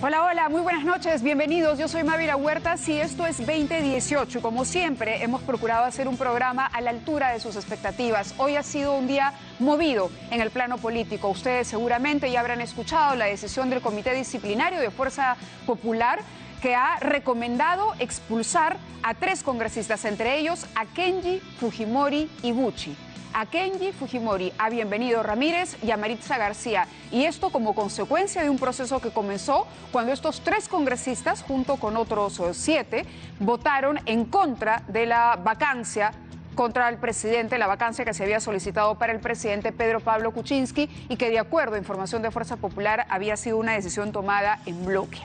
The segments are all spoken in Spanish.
Hola, hola, muy buenas noches, bienvenidos. Yo soy Mávila Huertas y esto es 2018. Como siempre, hemos procurado hacer un programa a la altura de sus expectativas. Hoy ha sido un día movido en el plano político. Ustedes seguramente ya habrán escuchado la decisión del Comité Disciplinario de Fuerza Popular, que ha recomendado expulsar a 3 congresistas, entre ellos a Kenji Fujimori Iguchi. A Kenji Fujimori, a Bienvenido Ramírez y a Maritza García. Y esto como consecuencia de un proceso que comenzó cuando estos 3 congresistas, junto con otros 7, votaron en contra de la vacancia contra el presidente, la vacancia que se había solicitado para el presidente Pedro Pablo Kuczynski y que, de acuerdo a información de Fuerza Popular, había sido una decisión tomada en bloque.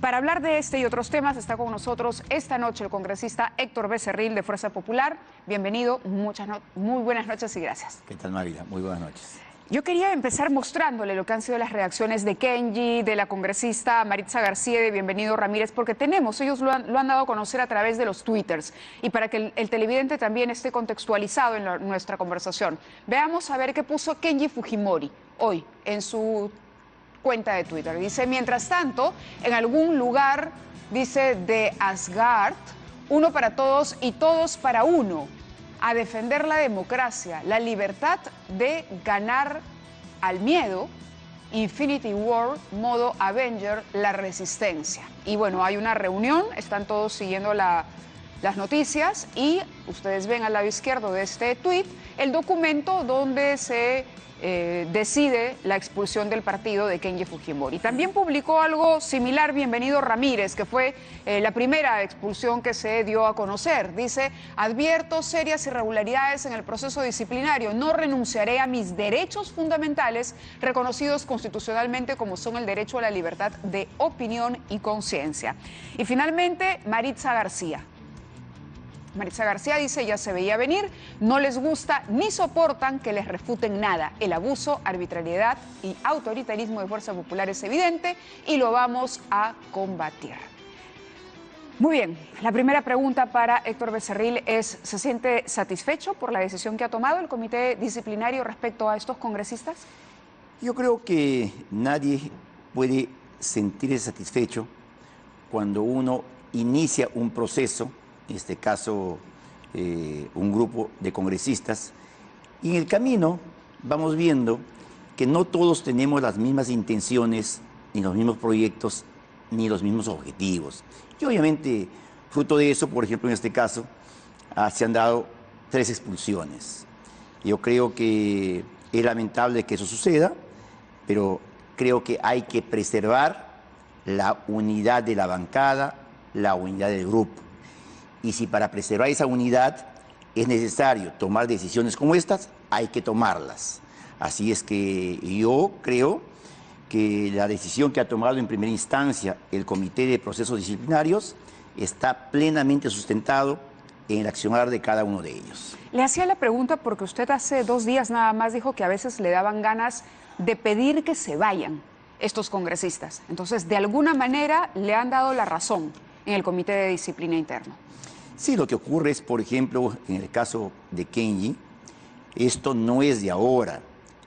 Para hablar de este y otros temas está con nosotros esta noche el congresista Héctor Becerril de Fuerza Popular. Bienvenido, muy buenas noches y gracias. ¿Qué tal, Mávila? Muy buenas noches. Yo quería empezar mostrándole lo que han sido las reacciones de Kenji, de la congresista Maritza García y de Bienvenido Ramírez, porque ellos lo han dado a conocer a través de los twitters y para que el televidente también esté contextualizado en nuestra conversación. Veamos a ver qué puso Kenji Fujimori hoy en su cuenta de Twitter. Dice: mientras tanto, en algún lugar, dice, de Asgard, uno para todos y todos para uno. A defender la democracia, la libertad de ganar al miedo, Infinity War, modo Avenger, la resistencia. Y bueno, hay una reunión, están todos siguiendo las noticias y ustedes ven al lado izquierdo de este tuit el documento donde se decide la expulsión del partido de Kenji Fujimori. También publicó algo similar Bienvenido Ramírez, que fue la primera expulsión que se dio a conocer. Dice: advierto serias irregularidades en el proceso disciplinario, no renunciaré a mis derechos fundamentales reconocidos constitucionalmente, como son el derecho a la libertad de opinión y conciencia. Y finalmente, Maritza García. Maritza García dice: ya se veía venir, no les gusta ni soportan que les refuten nada. El abuso, arbitrariedad y autoritarismo de Fuerza Popular es evidente y lo vamos a combatir. Muy bien, la primera pregunta para Héctor Becerril es: ¿se siente satisfecho por la decisión que ha tomado el Comité Disciplinario respecto a estos congresistas? Yo creo que nadie puede sentirse satisfecho cuando uno inicia un proceso, en este caso un grupo de congresistas, y en el camino vamos viendo que no todos tenemos las mismas intenciones, ni los mismos proyectos, ni los mismos objetivos. Y obviamente, fruto de eso, por ejemplo, en este caso, se han dado 3 expulsiones. Yo creo que es lamentable que eso suceda, pero creo que hay que preservar la unidad de la bancada, la unidad del grupo. Y si para preservar esa unidad es necesario tomar decisiones como estas, hay que tomarlas. Así es que yo creo que la decisión que ha tomado en primera instancia el Comité de Procesos Disciplinarios está plenamente sustentado en el accionar de cada uno de ellos. Le hacía la pregunta porque usted hace 2 días nada más dijo que a veces le daban ganas de pedir que se vayan estos congresistas. Entonces, de alguna manera le han dado la razón en el Comité de Disciplina Interno. Sí, lo que ocurre es, por ejemplo, en el caso de Kenji, esto no es de ahora.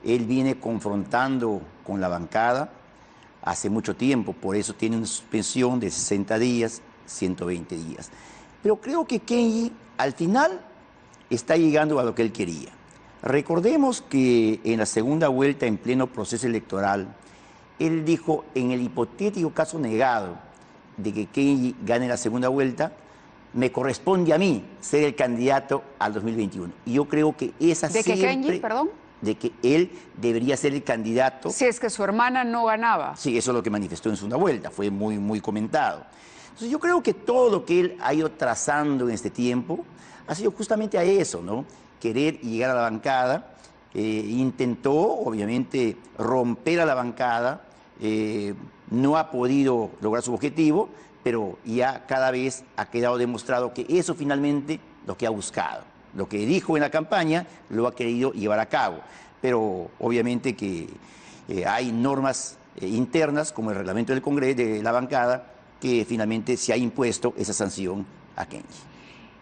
Él viene confrontando con la bancada hace mucho tiempo, por eso tiene una suspensión de 60 días, 120 días. Pero creo que Kenji, al final, está llegando a lo que él quería. Recordemos que en la segunda vuelta, en pleno proceso electoral, él dijo, en el hipotético caso negado de que Kenji gane la segunda vuelta, me corresponde a mí ser el candidato al 2021. Y yo creo que esa siempre... ¿De que Kenji, perdón? De que él debería ser el candidato. Si es que su hermana no ganaba. Sí, eso es lo que manifestó en segunda vuelta, fue muy comentado. Entonces yo creo que todo lo que él ha ido trazando en este tiempo ha sido justamente a eso, ¿no? Querer llegar a la bancada, intentó obviamente romper a la bancada, no ha podido lograr su objetivo, pero ya cada vez ha quedado demostrado que eso finalmente lo que ha buscado. Lo que dijo en la campaña lo ha querido llevar a cabo. Pero obviamente que hay normas internas, como el reglamento del Congreso, de la bancada, que finalmente se ha impuesto esa sanción a Kenji.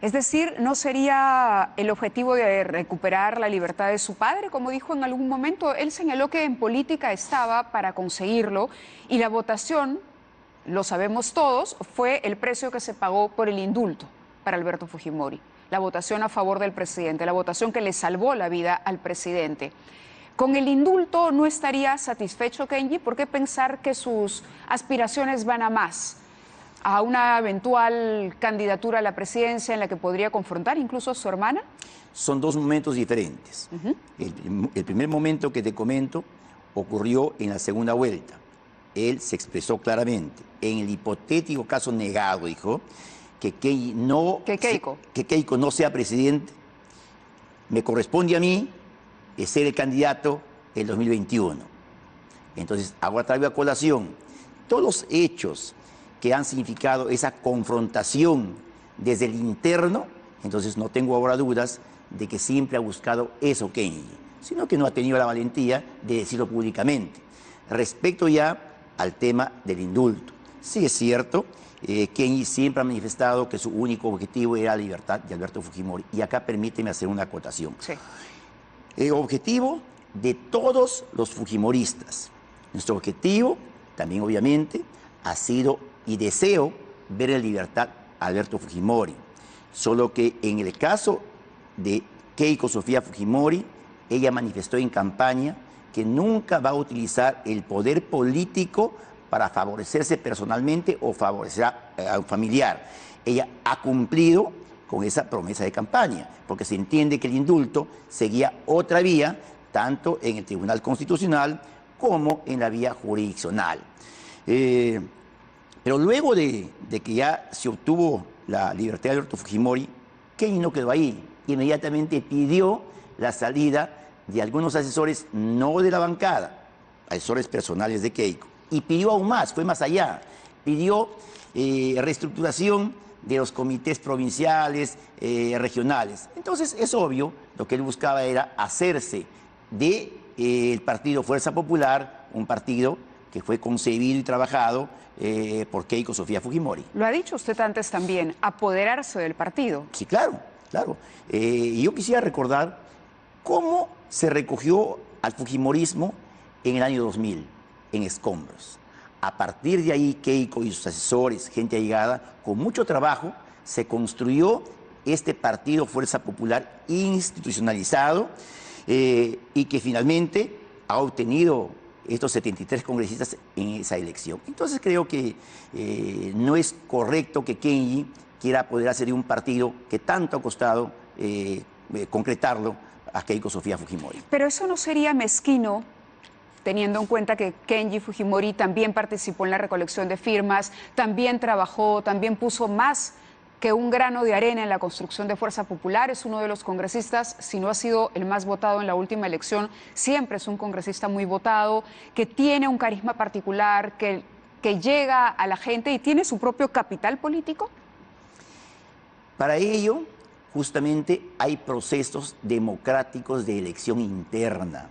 Es decir, ¿no sería el objetivo de recuperar la libertad de su padre? Como dijo en algún momento, él señaló que en política estaba para conseguirlo y la votación lo sabemos todos, fue el precio que se pagó por el indulto para Alberto Fujimori, la votación a favor del presidente, la votación que le salvó la vida al presidente. Con el indulto no estaría satisfecho Kenji. ¿Por qué pensar que sus aspiraciones van a más? A una eventual candidatura a la presidencia en la que podría confrontar incluso a su hermana. Son dos momentos diferentes. El primer momento que te comento ocurrió en la segunda vuelta. Él se expresó claramente. En el hipotético caso negado, dijo, que Keiko no sea presidente, me corresponde a mí ser el candidato en 2021. Entonces, ahora traigo a colación todos los hechos que han significado esa confrontación desde el interno. Entonces, no tengo ahora dudas de que siempre ha buscado eso Kenji, sino que no ha tenido la valentía de decirlo públicamente. Respecto ya al tema del indulto, sí es cierto, Kenji siempre ha manifestado que su único objetivo era la libertad de Alberto Fujimori. Y acá permíteme hacer una acotación. Sí. El objetivo de todos los fujimoristas, nuestro objetivo también obviamente ha sido y deseo ver en libertad a Alberto Fujimori. Solo que en el caso de Keiko Sofía Fujimori, ella manifestó en campaña que nunca va a utilizar el poder político para favorecerse personalmente o favorecer a un familiar. Ella ha cumplido con esa promesa de campaña, porque se entiende que el indulto seguía otra vía, tanto en el Tribunal Constitucional como en la vía jurisdiccional. Pero luego de que ya se obtuvo la libertad de Alberto Fujimori, Kenji no quedó ahí. Inmediatamente pidió la salida de algunos asesores, no de la bancada, asesores personales de Keiko. Y pidió aún más, fue más allá. Pidió reestructuración de los comités provinciales, regionales. Entonces, es obvio, lo que él buscaba era hacerse del partido Fuerza Popular, un partido que fue concebido y trabajado por Keiko Sofía Fujimori. Lo ha dicho usted antes también, apoderarse del partido. Sí, claro, claro. Y yo quisiera recordar cómo se recogió al fujimorismo en el año 2000, en escombros. A partir de ahí, Keiko y sus asesores, gente allegada, con mucho trabajo, se construyó este partido Fuerza Popular institucionalizado y que finalmente ha obtenido estos 73 congresistas en esa elección. Entonces creo que no es correcto que Kenji quiera apoderarse de un partido que tanto ha costado concretarlo a Keiko Sofía Fujimori. Pero eso no sería mezquino, teniendo en cuenta que Kenji Fujimori también participó en la recolección de firmas, también trabajó, también puso más que un grano de arena en la construcción de Fuerza Popular. Es uno de los congresistas, si no ha sido el más votado en la última elección, siempre es un congresista muy votado, que tiene un carisma particular, que llega a la gente y tiene su propio capital político. Para ello, justamente hay procesos democráticos de elección interna.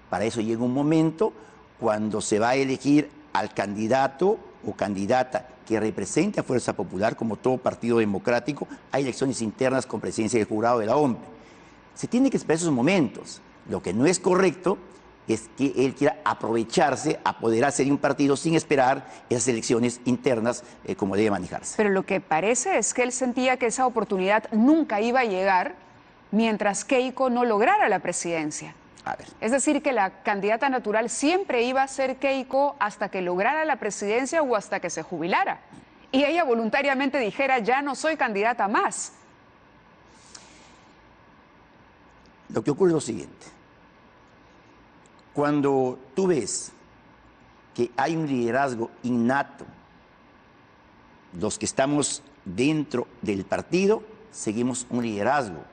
Para eso llega un momento cuando se va a elegir al candidato o candidata que represente a Fuerza Popular, como todo partido democrático. Hay elecciones internas con presencia del jurado de la OMP. Se tiene que esperar esos momentos. Lo que no es correcto es que él quiera aprovecharse, apoderarse de un partido sin esperar esas elecciones internas como debe manejarse. Pero lo que parece es que él sentía que esa oportunidad nunca iba a llegar mientras Keiko no lograra la presidencia. Es decir, que la candidata natural siempre iba a ser Keiko hasta que lograra la presidencia o hasta que se jubilara. Y ella voluntariamente dijera, ya no soy candidata más. Lo que ocurre es lo siguiente. Cuando tú ves que hay un liderazgo innato, los que estamos dentro del partido seguimos un liderazgo.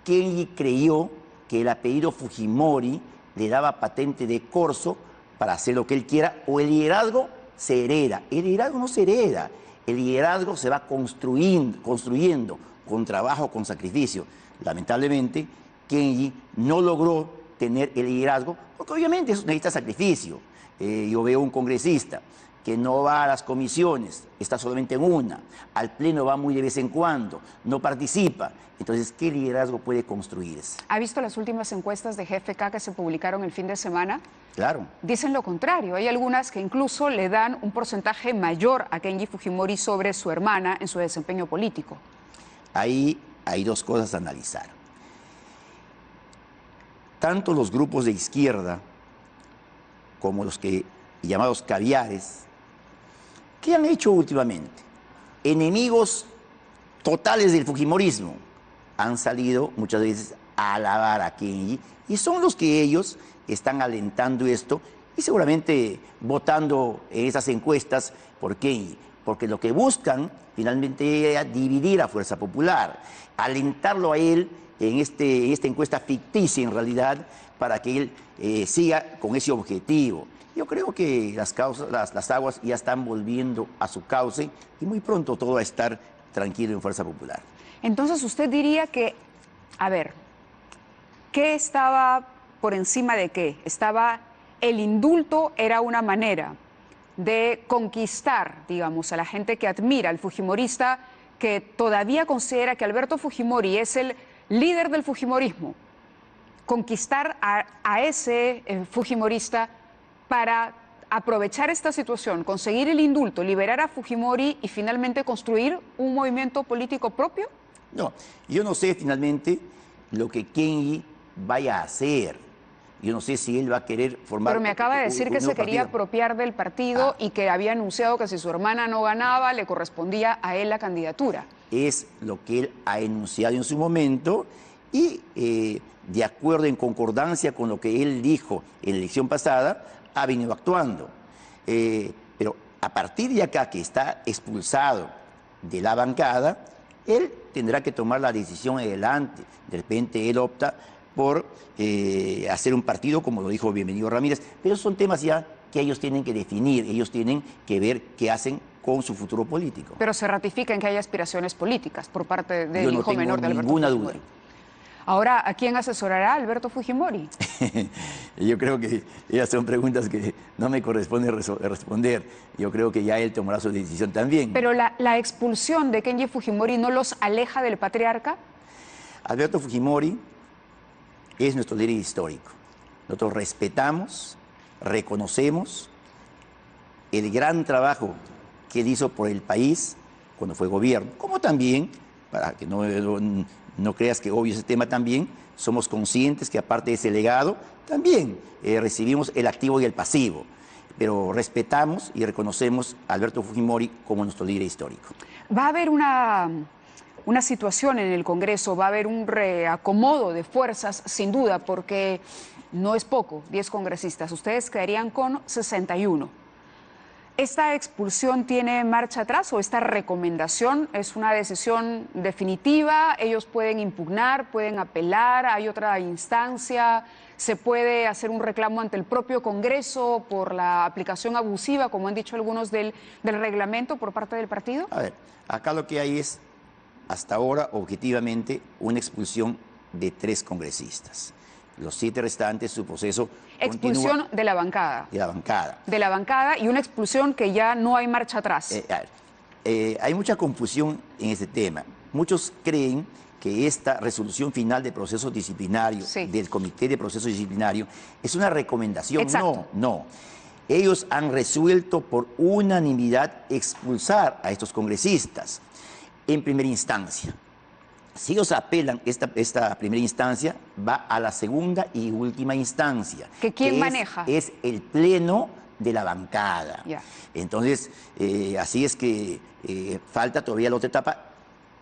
Kenji creyó que el apellido Fujimori le daba patente de corso para hacer lo que él quiera, o el liderazgo se hereda. El liderazgo no se hereda, el liderazgo se va construyendo con trabajo, con sacrificio. Lamentablemente, Kenji no logró tener el liderazgo, porque obviamente eso necesita sacrificio. Yo veo un congresista que no va a las comisiones, está solamente en una, al pleno va muy de vez en cuando, no participa. Entonces, ¿qué liderazgo puede construirse? ¿Ha visto las últimas encuestas de GFK que se publicaron el fin de semana? Claro. Dicen lo contrario. Hay algunas que incluso le dan un porcentaje mayor a Kenji Fujimori sobre su hermana en su desempeño político. Ahí hay dos cosas a analizar. Tanto los grupos de izquierda como los llamados caviares, ¿qué han hecho últimamente? Enemigos totales del fujimorismo han salido muchas veces a alabar a Kenji y son los que ellos están alentando esto y seguramente votando en esas encuestas por Kenji, porque lo que buscan finalmente es dividir a Fuerza Popular, alentarlo a él en esta encuesta ficticia en realidad para que él siga con ese objetivo. Yo creo que las aguas ya están volviendo a su cauce y muy pronto todo va a estar tranquilo en Fuerza Popular. Entonces usted diría que, a ver, ¿qué estaba por encima de qué? El indulto era una manera de conquistar, digamos, a la gente que admira al fujimorista, que todavía considera que Alberto Fujimori es el líder del fujimorismo, conquistar a ese fujimorista para aprovechar esta situación, conseguir el indulto, liberar a Fujimori y finalmente construir un movimiento político propio? No, yo no sé finalmente lo que Kenji vaya a hacer. Yo no sé si él va a querer formar... Pero me acaba de decir que se quería apropiar del partido y que había anunciado que si su hermana no ganaba, le correspondía a él la candidatura. Es lo que él ha enunciado en su momento y de acuerdo, en concordancia con lo que él dijo en la elección pasada, ha venido actuando. Pero a partir de acá, que está expulsado de la bancada, él tendrá que tomar la decisión adelante. De repente él opta por hacer un partido, como lo dijo Bienvenido Ramírez, pero son temas ya que ellos tienen que definir, ellos tienen que ver qué hacen con su futuro político. Pero se ratifica en que hay aspiraciones políticas por parte del hijo menor de Alberto Ninguna Fujimori. duda. Ahora, ¿a quién asesorará Alberto Fujimori? Yo creo que esas son preguntas que no me corresponde responder. Yo creo que ya él tomará su decisión también. Pero la expulsión de Kenji Fujimori ¿no los aleja del patriarca? Alberto Fujimori es nuestro líder histórico. Nosotros respetamos, reconocemos el gran trabajo que él hizo por el país cuando fue gobierno, como también, para que no creas que obvio ese tema también, somos conscientes que aparte de ese legado, también recibimos el activo y el pasivo, pero respetamos y reconocemos a Alberto Fujimori como nuestro líder histórico. Va a haber una situación en el Congreso, va a haber un reacomodo de fuerzas, sin duda, porque no es poco, 10 congresistas, ustedes quedarían con 61. ¿Esta expulsión tiene marcha atrás o esta recomendación es una decisión definitiva? ¿Ellos pueden impugnar, pueden apelar? ¿Hay otra instancia? ¿Se puede hacer un reclamo ante el propio Congreso por la aplicación abusiva, como han dicho algunos del reglamento por parte del partido? A ver, acá lo que hay es, hasta ahora, objetivamente, una expulsión de 3 congresistas. Los 7 restantes, su proceso expulsión continúa de la bancada. De la bancada. De la bancada y una expulsión que ya no hay marcha atrás. Hay mucha confusión en este tema. Muchos creen que esta resolución final de proceso disciplinario, del Comité de Proceso Disciplinario, es una recomendación. Exacto. No. Ellos han resuelto por unanimidad expulsar a estos congresistas en primera instancia. Si ellos apelan esta primera instancia, va a la segunda y última instancia. ¿Que quién maneja? Es el pleno de la bancada. Yeah. Entonces, así es que falta todavía la otra etapa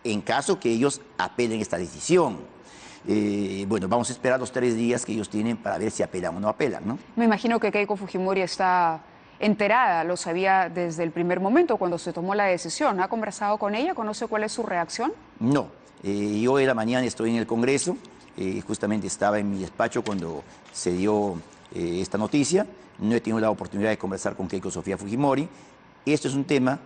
en caso que ellos apelen esta decisión. Bueno, vamos a esperar los 3 días que ellos tienen para ver si apelan o no apelan, ¿no? Me imagino que Keiko Fujimori está enterada, lo sabía desde el primer momento cuando se tomó la decisión. ¿Ha conversado con ella? ¿Conoce cuál es su reacción? No. Yo de la mañana estoy en el Congreso, justamente estaba en mi despacho cuando se dio esta noticia. No he tenido la oportunidad de conversar con Keiko Sofía Fujimori. Esto es un tema,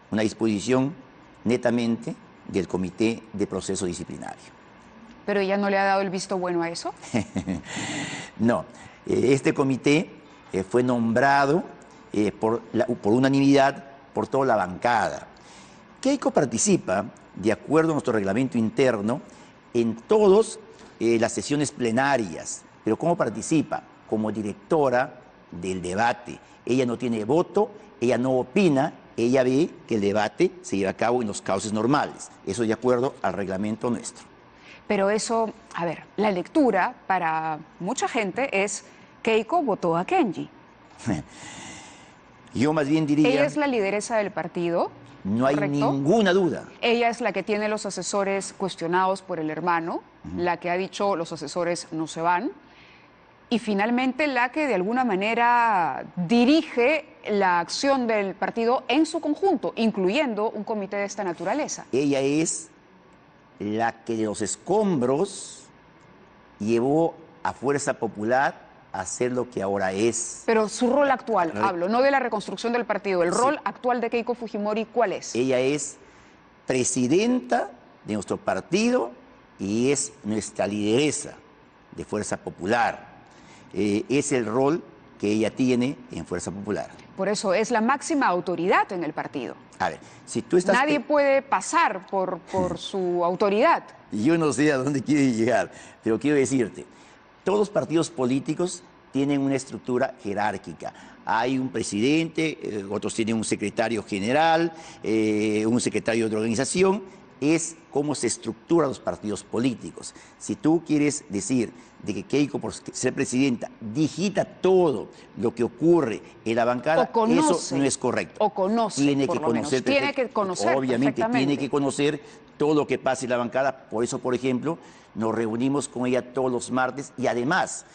una disposición netamente del Comité de Proceso Disciplinario. ¿Pero ella no le ha dado el visto bueno a eso? No, este comité fue nombrado por unanimidad por toda la bancada. Keiko participa, de acuerdo a nuestro reglamento interno, en todas las sesiones plenarias. ¿Pero cómo participa? Como directora del debate. Ella no tiene voto, ella no opina, ella ve que el debate se lleva a cabo en los cauces normales. Eso de acuerdo al reglamento nuestro. Pero eso, a ver, la lectura para mucha gente es Keiko votó a Kenji. Yo más bien diría... Ella es la lideresa del partido. No hay ¿correcto? ninguna duda. Ella es la que tiene los asesores cuestionados por el hermano, la que ha dicho los asesores no se van, y finalmente la que de alguna manera dirige la acción del partido en su conjunto, incluyendo un comité de esta naturaleza. Ella es la que de los escombros llevó a Fuerza Popular a ser lo que ahora es. Pero su rol actual, hablo, no de la reconstrucción del partido, el rol actual de Keiko Fujimori, ¿cuál es? Ella es presidenta de nuestro partido y es nuestra lideresa de Fuerza Popular. Es el rol que ella tiene en Fuerza Popular. Por eso es la máxima autoridad en el partido. A ver, si tú estás... Nadie puede pasar por su autoridad. Yo no sé a dónde quiere llegar, pero quiero decirte, todos los partidos políticos tienen una estructura jerárquica. Hay un presidente, otros tienen un secretario general, un secretario de organización. Es cómo se estructuran los partidos políticos. Si tú quieres decir de que Keiko, por ser presidenta, digita todo lo que ocurre en la bancada, eso no es correcto. O conoce, tiene que conocer, tiene que conocer obviamente tiene que conocer todo lo que pasa en la bancada. Por eso, por ejemplo, nos reunimos con ella todos los martes y además,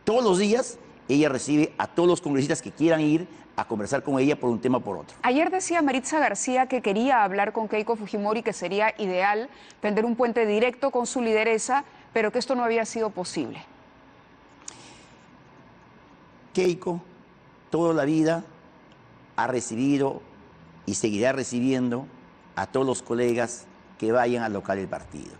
todos los días, ella recibe a todos los congresistas que quieran ir a conversar con ella por un tema o por otro. Ayer decía Maritza García que quería hablar con Keiko Fujimori, que sería ideal tender un puente directo con su lideresa, pero que esto no había sido posible. Keiko, toda la vida, ha recibido y seguirá recibiendo a todos los colegas que vayan al local del partido.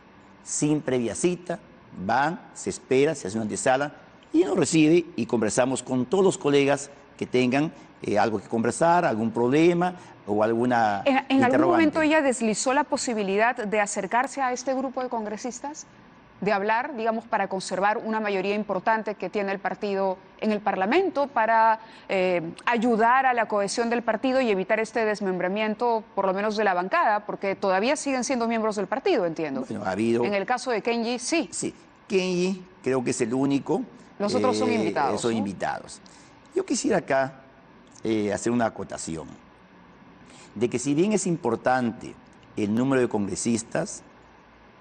Sin previa cita, van, se espera, se hace una antesala y nos recibe y conversamos con todos los colegas que tengan algo que conversar, algún problema o alguna ¿En algún momento ella deslizó la posibilidad de acercarse a este grupo de congresistas? De hablar, digamos, para conservar una mayoría importante que tiene el partido en el Parlamento, para ayudar a la cohesión del partido y evitar este desmembramiento, por lo menos de la bancada, porque todavía siguen siendo miembros del partido, entiendo. Bueno, ha habido... En el caso de Kenji, sí. Sí, Kenji creo que es el único. Los otros son invitados. Son ¿no? invitados. Yo quisiera acá hacer una acotación de que si bien es importante el número de congresistas,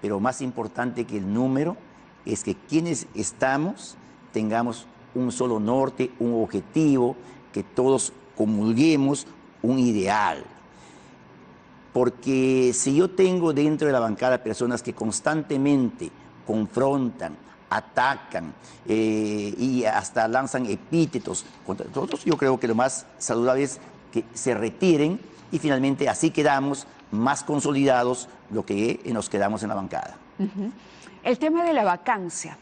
pero más importante que el número es que quienes estamos tengamos un solo norte, un objetivo, que todos comulguemos un ideal. Porque si yo tengo dentro de la bancada personas que constantemente confrontan, atacan y hasta lanzan epítetos contra nosotros, yo creo que lo más saludable es que se retiren y finalmente así quedamos más consolidados lo que nos quedamos en la bancada. El tema de la vacancia.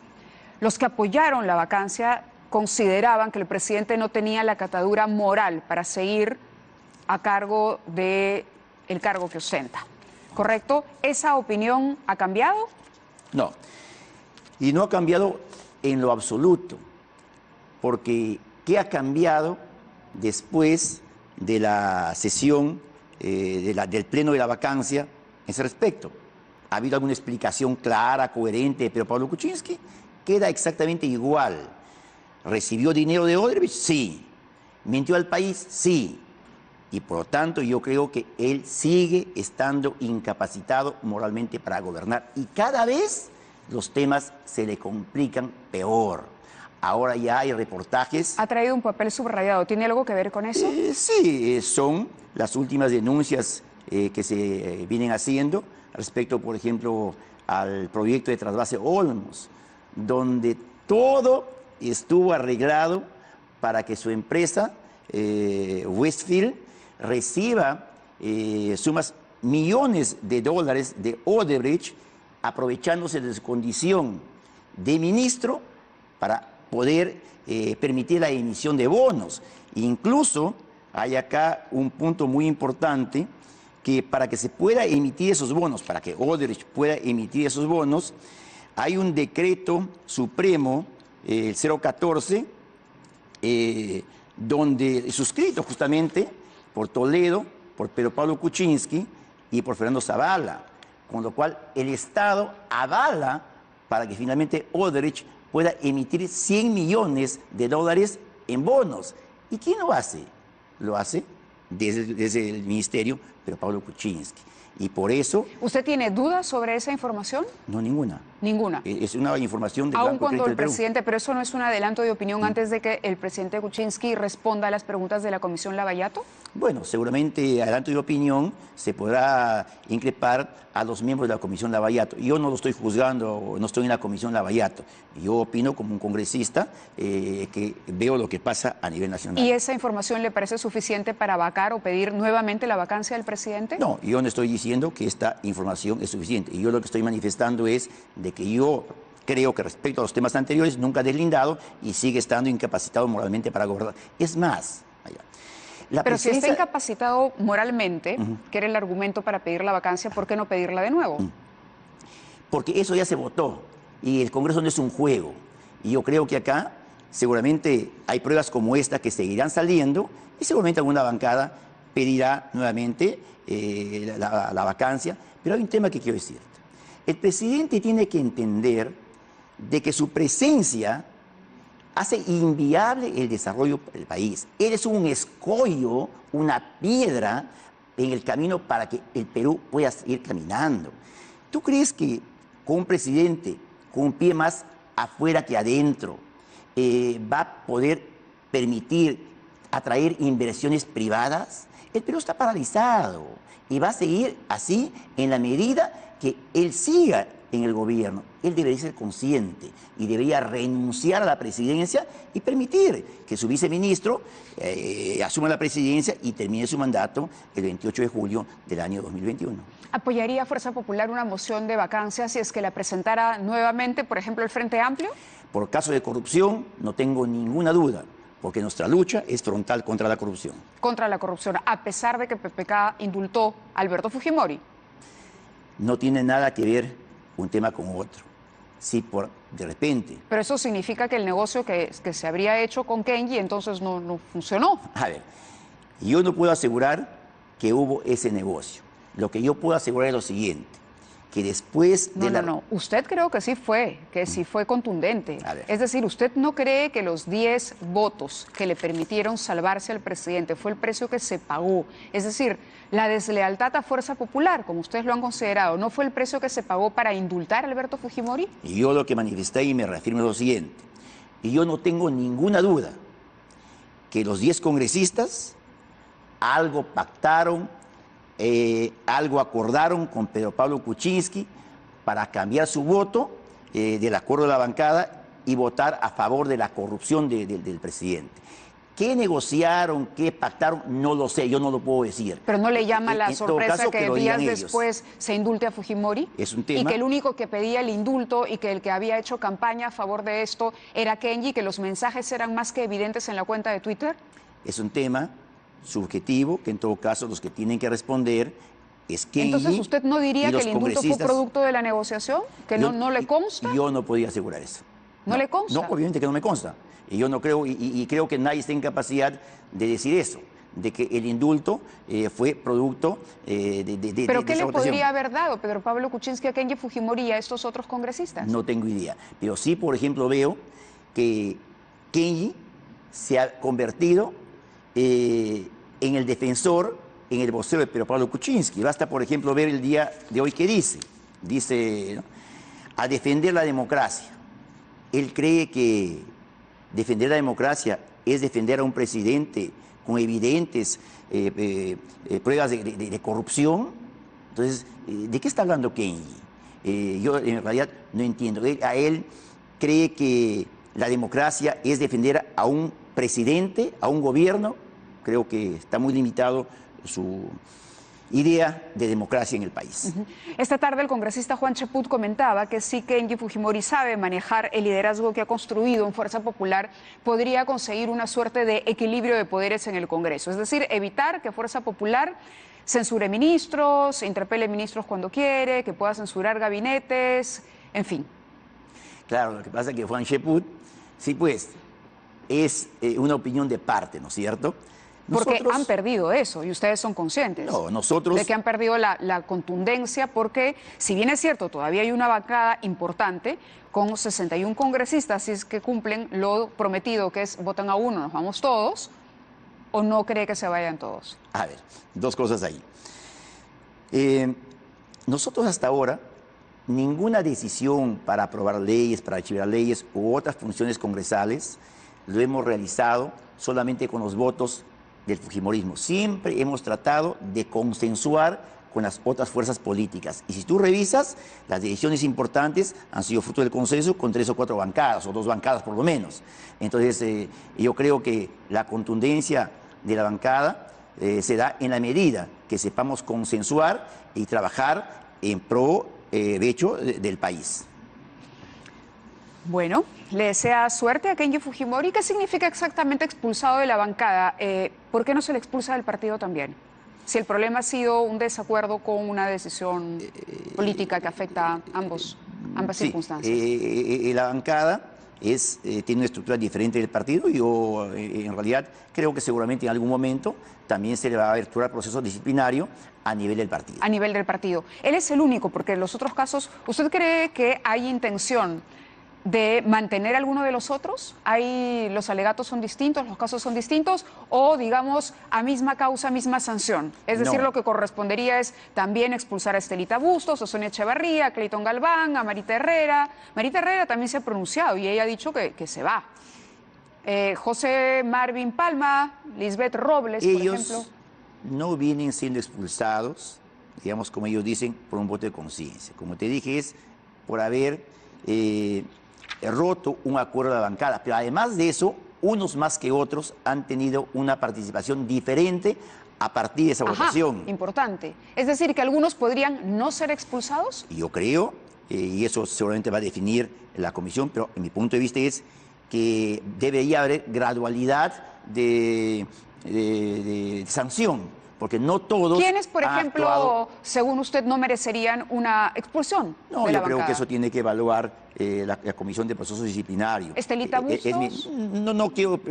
Los que apoyaron la vacancia consideraban que el presidente no tenía la catadura moral para seguir a cargo del cargo que ostenta. ¿Correcto? ¿Esa opinión ha cambiado? No. Y no ha cambiado en lo absoluto. Porque ¿qué ha cambiado después de la sesión del pleno de la vacancia en ese respecto? ¿Ha habido alguna explicación clara, coherente de Pedro Pablo Kuczynski? Queda exactamente igual. ¿Recibió dinero de Odebrecht? Sí. ¿Mintió al país? Sí. Y por lo tanto yo creo que él sigue estando incapacitado moralmente para gobernar. Y cada vez los temas se le complican peor. Ahora ya hay reportajes. ¿Ha traído un papel subrayado? ¿Tiene algo que ver con eso? Sí, son las últimas denuncias que se vienen haciendo respecto, por ejemplo, al proyecto de trasvase Olmos, donde todo estuvo arreglado para que su empresa, Westfield, reciba sumas millones de dólares de Odebrecht, aprovechándose de su condición de ministro para poder permitir la emisión de bonos. Incluso hay acá un punto muy importante, que para que se pueda emitir esos bonos, para que Odebrecht pueda emitir esos bonos, hay un decreto supremo, el 014, donde suscrito justamente por Toledo, por Pedro Pablo Kuczynski y por Fernando Zavala, con lo cual el Estado avala para que finalmente Odebrecht pueda emitir 100 millones de dólares en bonos. ¿Y quién lo hace? Lo hace desde el ministerio Pedro Pablo Kuczynski. Y por eso... ¿Usted tiene dudas sobre esa información? No, ninguna. Ninguna. Es una información del Aun Banco de cuando Crédito el del Perú. presidente, pero eso no es un adelanto de opinión antes de que el presidente Kuczynski responda a las preguntas de la Comisión Lavallato. Bueno, seguramente adelanto de opinión se podrá increpar a los miembros de la Comisión Lavallato. Yo no lo estoy juzgando, no estoy en la Comisión Lavallato. Yo opino como un congresista que veo lo que pasa a nivel nacional. ¿Y esa información le parece suficiente para vacar o pedir nuevamente la vacancia del presidente? No, yo no estoy diciendo que esta información es suficiente. Y yo lo que estoy manifestando es de que yo creo que respecto a los temas anteriores nunca ha deslindado y sigue estando incapacitado moralmente para gobernar. Es más, pero si está incapacitado moralmente, que era el argumento para pedir la vacancia, ¿por qué no pedirla de nuevo? Porque eso ya se votó y el Congreso no es un juego. Y yo creo que acá seguramente hay pruebas como esta que seguirán saliendo y seguramente alguna bancada pedirá nuevamente la vacancia. Pero hay un tema que quiero decir. El presidente tiene que entender de que su presencia hace inviable el desarrollo del país. Él es un escollo, una piedra en el camino para que el Perú pueda seguir caminando. ¿Tú crees que con un presidente con un pie más afuera que adentro va a poder permitir atraer inversiones privadas? El Perú está paralizado y va a seguir así en la medida que él siga en el gobierno. Él debería ser consciente y debería renunciar a la presidencia y permitir que su viceministro asuma la presidencia y termine su mandato el 28 de julio del año 2021. ¿Apoyaría Fuerza Popular una moción de vacancia si es que la presentara nuevamente, por ejemplo, el Frente Amplio? Por caso de corrupción, no tengo ninguna duda, porque nuestra lucha es frontal contra la corrupción. Contra la corrupción, a pesar de que PPK indultó a Alberto Fujimori. No tiene nada que ver un tema con otro. Sí, de repente. Pero eso significa que el negocio que se habría hecho con Kenji entonces no funcionó. A ver, yo no puedo asegurar que hubo ese negocio. Lo que yo puedo asegurar es lo siguiente, que después de No. Usted creo que sí fue contundente. Es decir, ¿usted no cree que los 10 votos que le permitieron salvarse al presidente fue el precio que se pagó? Es decir, la deslealtad a Fuerza Popular, como ustedes lo han considerado, ¿no fue el precio que se pagó para indultar a Alberto Fujimori? Y yo lo que manifesté y me reafirmo es lo siguiente, y yo no tengo ninguna duda que los 10 congresistas algo pactaron, algo acordaron con Pedro Pablo Kuczynski para cambiar su voto del acuerdo de la bancada y votar a favor de la corrupción del presidente. ¿Qué negociaron, qué pactaron? No lo sé, yo no lo puedo decir. Pero ¿no le llama la sorpresa caso, que días después se indulte a Fujimori? Es un tema. Y que el único que pedía el indulto y que el que había hecho campaña a favor de esto era Kenji, que los mensajes eran más que evidentes en la cuenta de Twitter. Es un tema subjetivo, que en todo caso los que tienen que responder es Kenji. Entonces, ¿usted no diría que el indulto fue producto de la negociación? ¿Que no le consta? Yo no podía asegurar eso. ¿No le consta? No, obviamente que no me consta. Y yo no creo, y creo que nadie está en capacidad de decir eso, de que el indulto fue producto de ¿Pero qué le votación. podría haber dado Pedro Pablo Kuczynski a Kenji Fujimori y a estos otros congresistas? No tengo idea. Pero sí, por ejemplo, veo que Kenji se ha convertido en el defensor, en el vocero de Pedro Pablo Kuczynski. Basta, por ejemplo, ver el día de hoy que dice, ¿no?, a defender la democracia. Él cree que defender la democracia es defender a un presidente con evidentes pruebas de corrupción. Entonces, ¿de qué está hablando Kenji? Yo en realidad no entiendo. Él cree que la democracia es defender a un presidente, a un gobierno. Creo que está muy limitado idea de democracia en el país. Esta tarde el congresista Juan Cheput comentaba que si Kenji Fujimori sabe manejar el liderazgo que ha construido en Fuerza Popular, podría conseguir una suerte de equilibrio de poderes en el Congreso. Es decir, evitar que Fuerza Popular censure ministros, interpele ministros cuando quiere, que pueda censurar gabinetes, en fin. Claro, lo que pasa es que Juan Cheput, sí pues, es una opinión de parte, ¿no es cierto? Porque han perdido eso y ustedes son conscientes de que han perdido la contundencia, porque si bien es cierto, todavía hay una bancada importante con 61 congresistas, si es que cumplen lo prometido, que es votan a uno, nos vamos todos, ¿o no cree que se vayan todos? A ver, dos cosas ahí. Nosotros hasta ahora, ninguna decisión para aprobar leyes, para archivar leyes u otras funciones congresales, lo hemos realizado solamente con los votos del fujimorismo. Siempre hemos tratado de consensuar con las otras fuerzas políticas. Y si tú revisas, las decisiones importantes han sido fruto del consenso con 3 o 4 bancadas, o 2 bancadas por lo menos. Entonces, yo creo que la contundencia de la bancada se da en la medida que sepamos consensuar y trabajar en pro, de hecho, del país. Bueno, le desea suerte a Kenji Fujimori. ¿Qué significa exactamente expulsado de la bancada? ¿Por qué no se le expulsa del partido también? Si el problema ha sido un desacuerdo con una decisión política que afecta a ambas circunstancias. La bancada tiene una estructura diferente del partido y yo en realidad creo que seguramente en algún momento también se le va a aperturar proceso disciplinario a nivel del partido. A nivel del partido. Él es el único, porque en los otros casos, ¿usted cree que hay intención de mantener alguno de los otros? ¿Los alegatos son distintos, los casos son distintos, o digamos a misma causa, misma sanción? Es decir, No. Lo que correspondería es también expulsar a Estelita Bustos, a Sonia Echevarría, a Clayton Galván, a Marita Herrera. Marita Herrera también se ha pronunciado y ella ha dicho que se va. José Marvin Palma, Lisbeth Robles, por ejemplo. Ellos no vienen siendo expulsados, digamos como ellos dicen, por un voto de conciencia. Como te dije, es por haber roto un acuerdo de la bancada, pero además de eso, unos más que otros han tenido una participación diferente a partir de esa votación. Importante. Es decir, que algunos podrían no ser expulsados. Yo creo, y eso seguramente va a definir la comisión, pero en mi punto de vista es que debería haber gradualidad de sanción. Porque no todos. ¿Quiénes, por ejemplo, según usted, no merecerían una expulsión? No, yo creo que eso tiene que evaluar la Comisión de Procesos Disciplinarios. ¿Estelita Bustos?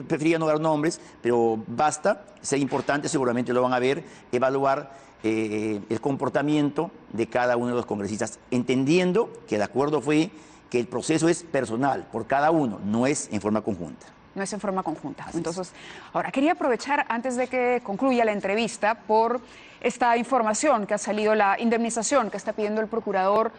Preferiría no dar nombres, pero basta, sea importante, seguramente lo van a ver, evaluar el comportamiento de cada uno de los congresistas, entendiendo que el acuerdo fue que el proceso es personal, por cada uno, no es en forma conjunta. No es en forma conjunta. Entonces, ahora quería aprovechar, antes de que concluya la entrevista, por esta información que ha salido, la indemnización que está pidiendo el procurador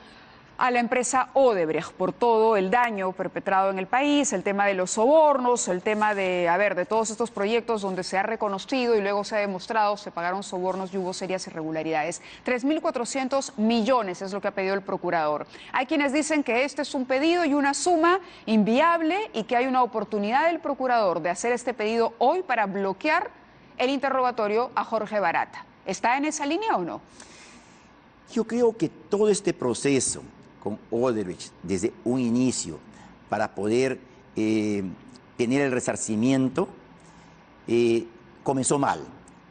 a la empresa Odebrecht por todo el daño perpetrado en el país, el tema de los sobornos, el tema de todos estos proyectos donde se ha reconocido y luego se ha demostrado, se pagaron sobornos y hubo serias irregularidades. 3.400 millones es lo que ha pedido el procurador. Hay quienes dicen que este es un pedido y una suma inviable y que hay una oportunidad del procurador de hacer este pedido hoy para bloquear el interrogatorio a Jorge Barata. ¿Está en esa línea o no? Yo creo que todo este proceso con Odebrecht desde un inicio para poder tener el resarcimiento comenzó mal.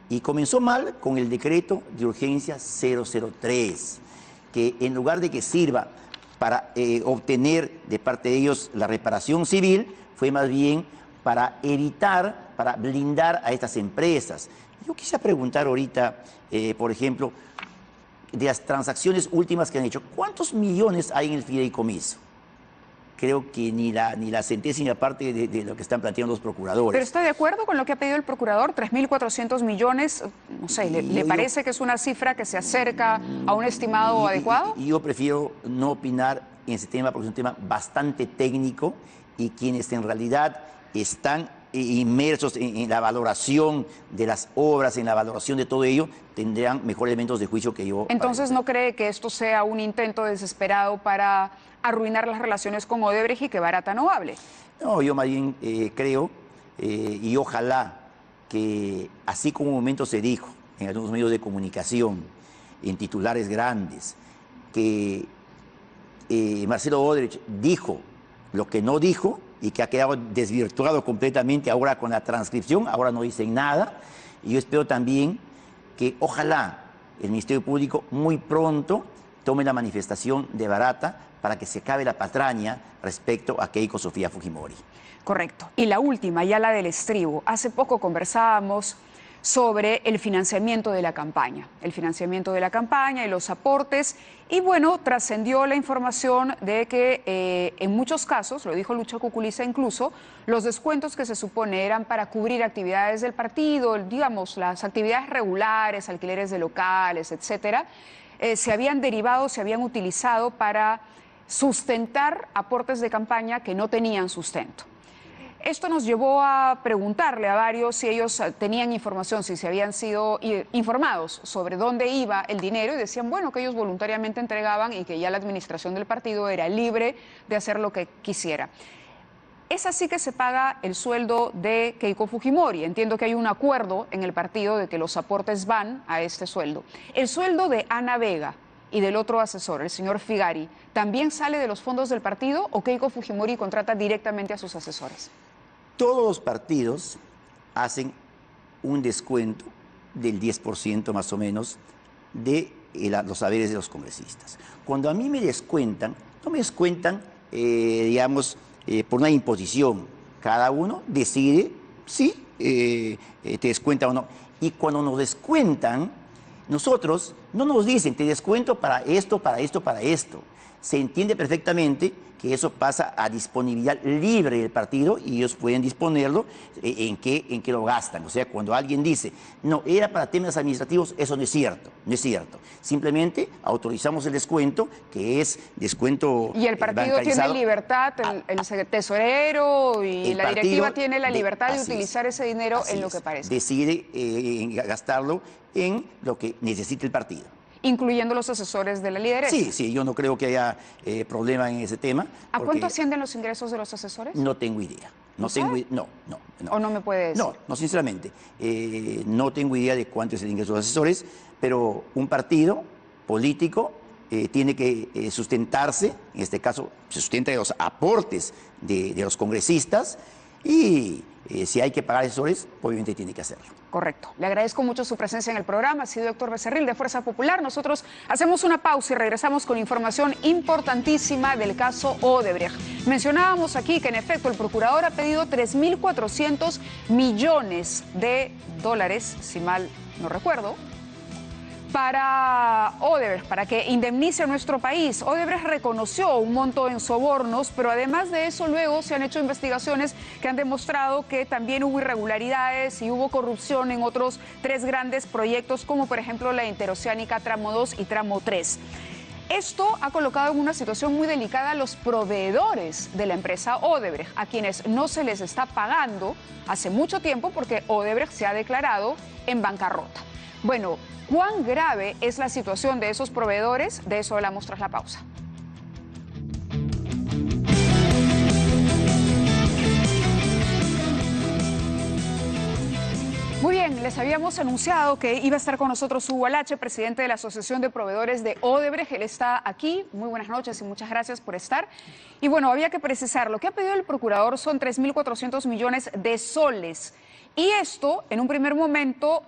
Y comenzó mal con el decreto de urgencia 003, que en lugar de que sirva para obtener de parte de ellos la reparación civil, fue más bien para evitar, para blindar a estas empresas. Yo quisiera preguntar ahorita, por ejemplo, de las transacciones últimas que han hecho, ¿cuántos millones hay en el fideicomiso? Creo que ni la centésima parte de lo que están planteando los procuradores. ¿Pero está de acuerdo con lo que ha pedido el procurador? 3.400 millones, no sé, ¿le parece que es una cifra que se acerca a un estimado adecuado? Y yo prefiero no opinar en ese tema porque es un tema bastante técnico y quienes en realidad están inmersos en la valoración de las obras, en la valoración de todo ello, tendrán mejores elementos de juicio que yo. Entonces, ¿no cree que esto sea un intento desesperado para arruinar las relaciones con Odebrecht y que Barata no hable? No, yo más bien creo y ojalá que, así como un momento se dijo en algunos medios de comunicación, en titulares grandes, que Marcelo Odebrecht dijo lo que no dijo y que ha quedado desvirtuado completamente ahora con la transcripción, ahora no dicen nada. Y yo espero también que ojalá el Ministerio Público muy pronto tome la manifestación de Barata para que se acabe la patraña respecto a Keiko Sofía Fujimori. Correcto. Y la última, ya la del estribo. Hace poco conversábamos sobre el financiamiento de la campaña. El financiamiento de la campaña y los aportes. Y bueno, trascendió la información de que en muchos casos, lo dijo Lucho Cuculiza incluso, los descuentos que se supone eran para cubrir actividades del partido, digamos, las actividades regulares, alquileres de locales, etcétera, se habían derivado, se habían utilizado para sustentar aportes de campaña que no tenían sustento. Esto nos llevó a preguntarle a varios si ellos tenían información, si se habían sido informados sobre dónde iba el dinero, y decían, bueno, que ellos voluntariamente entregaban y que ya la administración del partido era libre de hacer lo que quisiera. Es así que se paga el sueldo de Keiko Fujimori. Entiendo que hay un acuerdo en el partido de que los aportes van a este sueldo. El sueldo de Ana Vega y del otro asesor, el señor Figari, ¿también sale de los fondos del partido o Keiko Fujimori contrata directamente a sus asesores? Todos los partidos hacen un descuento del 10% más o menos de los saberes de los congresistas. Cuando a mí me descuentan, no me descuentan, digamos, por una imposición. Cada uno decide si te descuenta o no. Y cuando nos descuentan, nosotros no nos dicen, te descuento para esto, para esto, para esto. Se entiende perfectamente que eso pasa a disponibilidad libre del partido y ellos pueden disponerlo en qué lo gastan. O sea, cuando alguien dice, no, era para temas administrativos, eso no es cierto, no es cierto. Simplemente autorizamos el descuento, que es descuento y el partido tiene libertad, el tesorero y la directiva tiene la libertad de utilizar ese dinero en lo que parece. Decide gastarlo en lo que necesite el partido. Incluyendo los asesores de la lideresa. Sí, yo no creo que haya problema en ese tema. ¿A cuánto ascienden los ingresos de los asesores? No tengo idea. No. ¿O no me puede decir? No, sinceramente. No tengo idea de cuánto es el ingreso de los asesores, pero un partido político tiene que sustentarse, en este caso se sustenta de los aportes de los congresistas y si hay que pagar asesores, obviamente tiene que hacerlo. Correcto. Le agradezco mucho su presencia en el programa. Ha sido Héctor Becerril de Fuerza Popular. Nosotros hacemos una pausa y regresamos con información importantísima del caso Odebrecht. Mencionábamos aquí que en efecto el procurador ha pedido 3.400 millones de dólares, si mal no recuerdo, para Odebrecht, para que indemnice a nuestro país. Odebrecht reconoció un monto en sobornos, pero además de eso luego se han hecho investigaciones que han demostrado que también hubo irregularidades y hubo corrupción en otros 3 grandes proyectos, como por ejemplo la Interoceánica Tramo 2 y Tramo 3. Esto ha colocado en una situación muy delicada a los proveedores de la empresa Odebrecht, a quienes no se les está pagando hace mucho tiempo porque Odebrecht se ha declarado en bancarrota. Bueno, ¿cuán grave es la situación de esos proveedores? De eso hablamos tras la pausa. Muy bien, les habíamos anunciado que iba a estar con nosotros Hugo Alache, presidente de la Asociación de Proveedores de Odebrecht. Él está aquí. Muy buenas noches y muchas gracias por estar. Y bueno, había que precisar, lo que ha pedido el procurador son 3.400 millones de soles. Y esto, en un primer momento,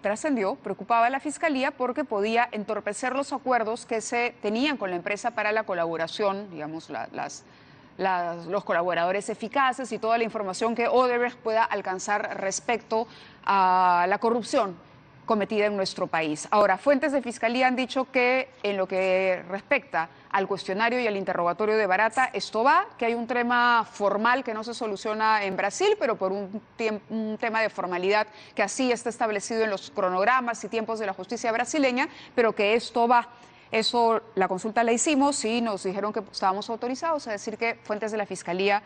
trascendió, preocupaba a la Fiscalía porque podía entorpecer los acuerdos que se tenían con la empresa para la colaboración, digamos, los colaboradores eficaces y toda la información que Odebrecht pueda alcanzar respecto a la corrupción cometida en nuestro país. Ahora, fuentes de Fiscalía han dicho que en lo que respecta al cuestionario y al interrogatorio de Barata, esto va, que hay un tema formal que no se soluciona en Brasil, pero por un tema de formalidad que así está establecido en los cronogramas y tiempos de la justicia brasileña, pero que esto va. Eso, la consulta la hicimos y nos dijeron que estábamos autorizados, es decir, que fuentes de la Fiscalía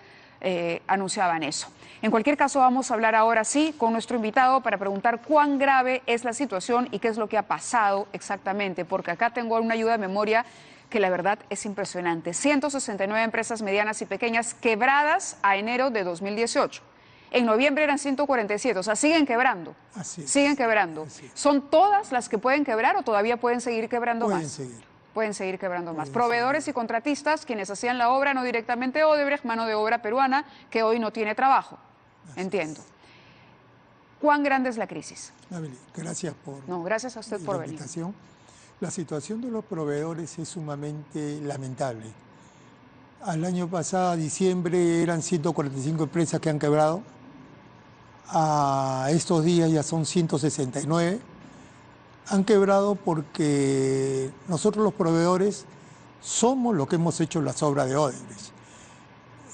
anunciaban eso. En cualquier caso, vamos a hablar ahora sí con nuestro invitado para preguntar cuán grave es la situación y qué es lo que ha pasado exactamente, porque acá tengo una ayuda de memoria que la verdad es impresionante. 169 empresas medianas y pequeñas quebradas a enero de 2018. En noviembre eran 147, o sea, siguen quebrando. Así es. Siguen quebrando. Así es. ¿Son todas las que pueden quebrar o todavía pueden seguir quebrando Pueden más? seguir. Pueden seguir quebrando más. Pueden Proveedores y contratistas, quienes hacían la obra, no directamente Odebrecht, mano de obra peruana, que hoy no tiene trabajo. Entiendo. ¿Cuán grande es la crisis? Mabel, gracias por No, gracias a usted por la venir. invitación. La situación de los proveedores es sumamente lamentable. Al año pasado, diciembre, eran 145 empresas que han quebrado. A estos días ya son 169. Han quebrado porque nosotros los proveedores somos los que hemos hecho las obras de Odebrecht.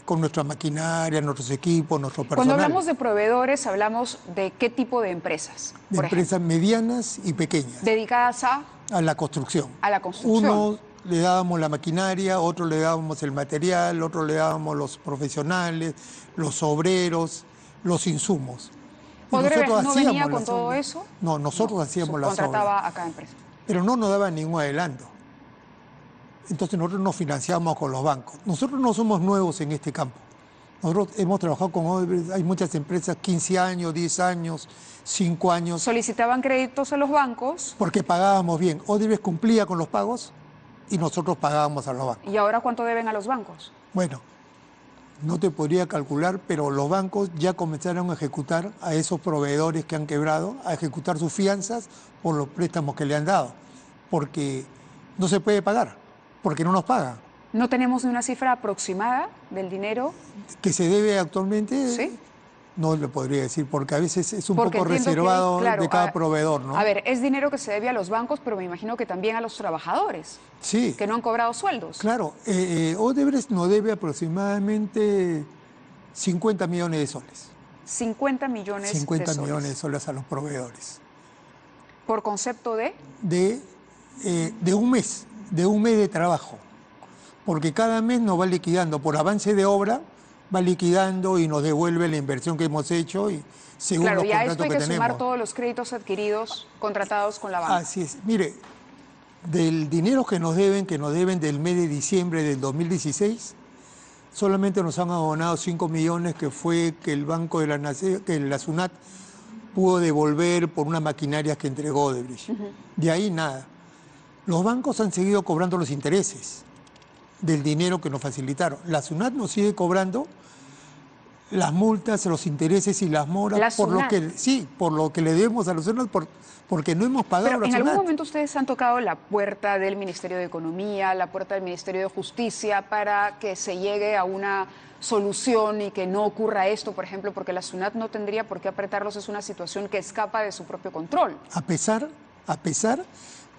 Con nuestra maquinaria, nuestros equipos, nuestro personal. Cuando hablamos de proveedores, hablamos de qué tipo de empresas. De por empresas medianas y pequeñas. ejemplo, dedicadas A la construcción. a la construcción. Uno le dábamos la maquinaria, otro le dábamos el material, otro le dábamos los profesionales, los obreros, los insumos. Y ¿Odebrecht nosotros no hacíamos venía con las todo obras. eso? No, nosotros hacíamos las obras. Contrataba a cada empresa. Pero no nos daban ningún adelanto. Entonces nosotros nos financiamos con los bancos. Nosotros no somos nuevos en este campo. Nosotros hemos trabajado con Odebrecht, hay muchas empresas, 15 años, 10 años, 5 años. Solicitaban créditos a los bancos. Porque pagábamos bien. Odebrecht cumplía con los pagos y nosotros pagábamos a los bancos. ¿Y ahora cuánto deben a los bancos? Bueno, no te podría calcular, pero los bancos ya comenzaron a ejecutar a esos proveedores que han quebrado, a ejecutar sus fianzas por los préstamos que le han dado, porque no se puede pagar, porque no nos pagan. ¿No tenemos ni una cifra aproximada del dinero? ¿Que se debe actualmente? Sí. No le podría decir, porque a veces es un Porque poco entiendo que, reservado claro, de cada proveedor, ¿no? A ver, es dinero que se debe a los bancos, pero me imagino que también a los trabajadores, Sí. que no han cobrado sueldos. Claro, Odebrecht nos debe aproximadamente 50 millones de soles. 50 millones 50 de soles. millones de soles a los proveedores. ¿Por concepto de? De un mes de trabajo. Porque cada mes nos va liquidando, por avance de obra, va liquidando y nos devuelve la inversión que hemos hecho y según Claro, los y a contratos esto hay que sumar tenemos. todos los créditos adquiridos, contratados con la banca. Así es. Mire, del dinero que nos deben del mes de diciembre del 2016, solamente nos han abonado 5 millones, que fue que el Banco de la Nación, que la SUNAT pudo devolver por una maquinaria que entregó Odebrecht. De ahí nada. Los bancos han seguido cobrando los intereses del dinero que nos facilitaron. La SUNAT nos sigue cobrando las multas, los intereses y las moras por lo que le debemos a los SUNAT porque no hemos pagado Pero la en SUNAT. algún momento ustedes han tocado la puerta del Ministerio de Economía, la puerta del Ministerio de Justicia para que se llegue a una solución y que no ocurra esto, por ejemplo, porque la SUNAT no tendría por qué apretarlos, es una situación que escapa de su propio control. A pesar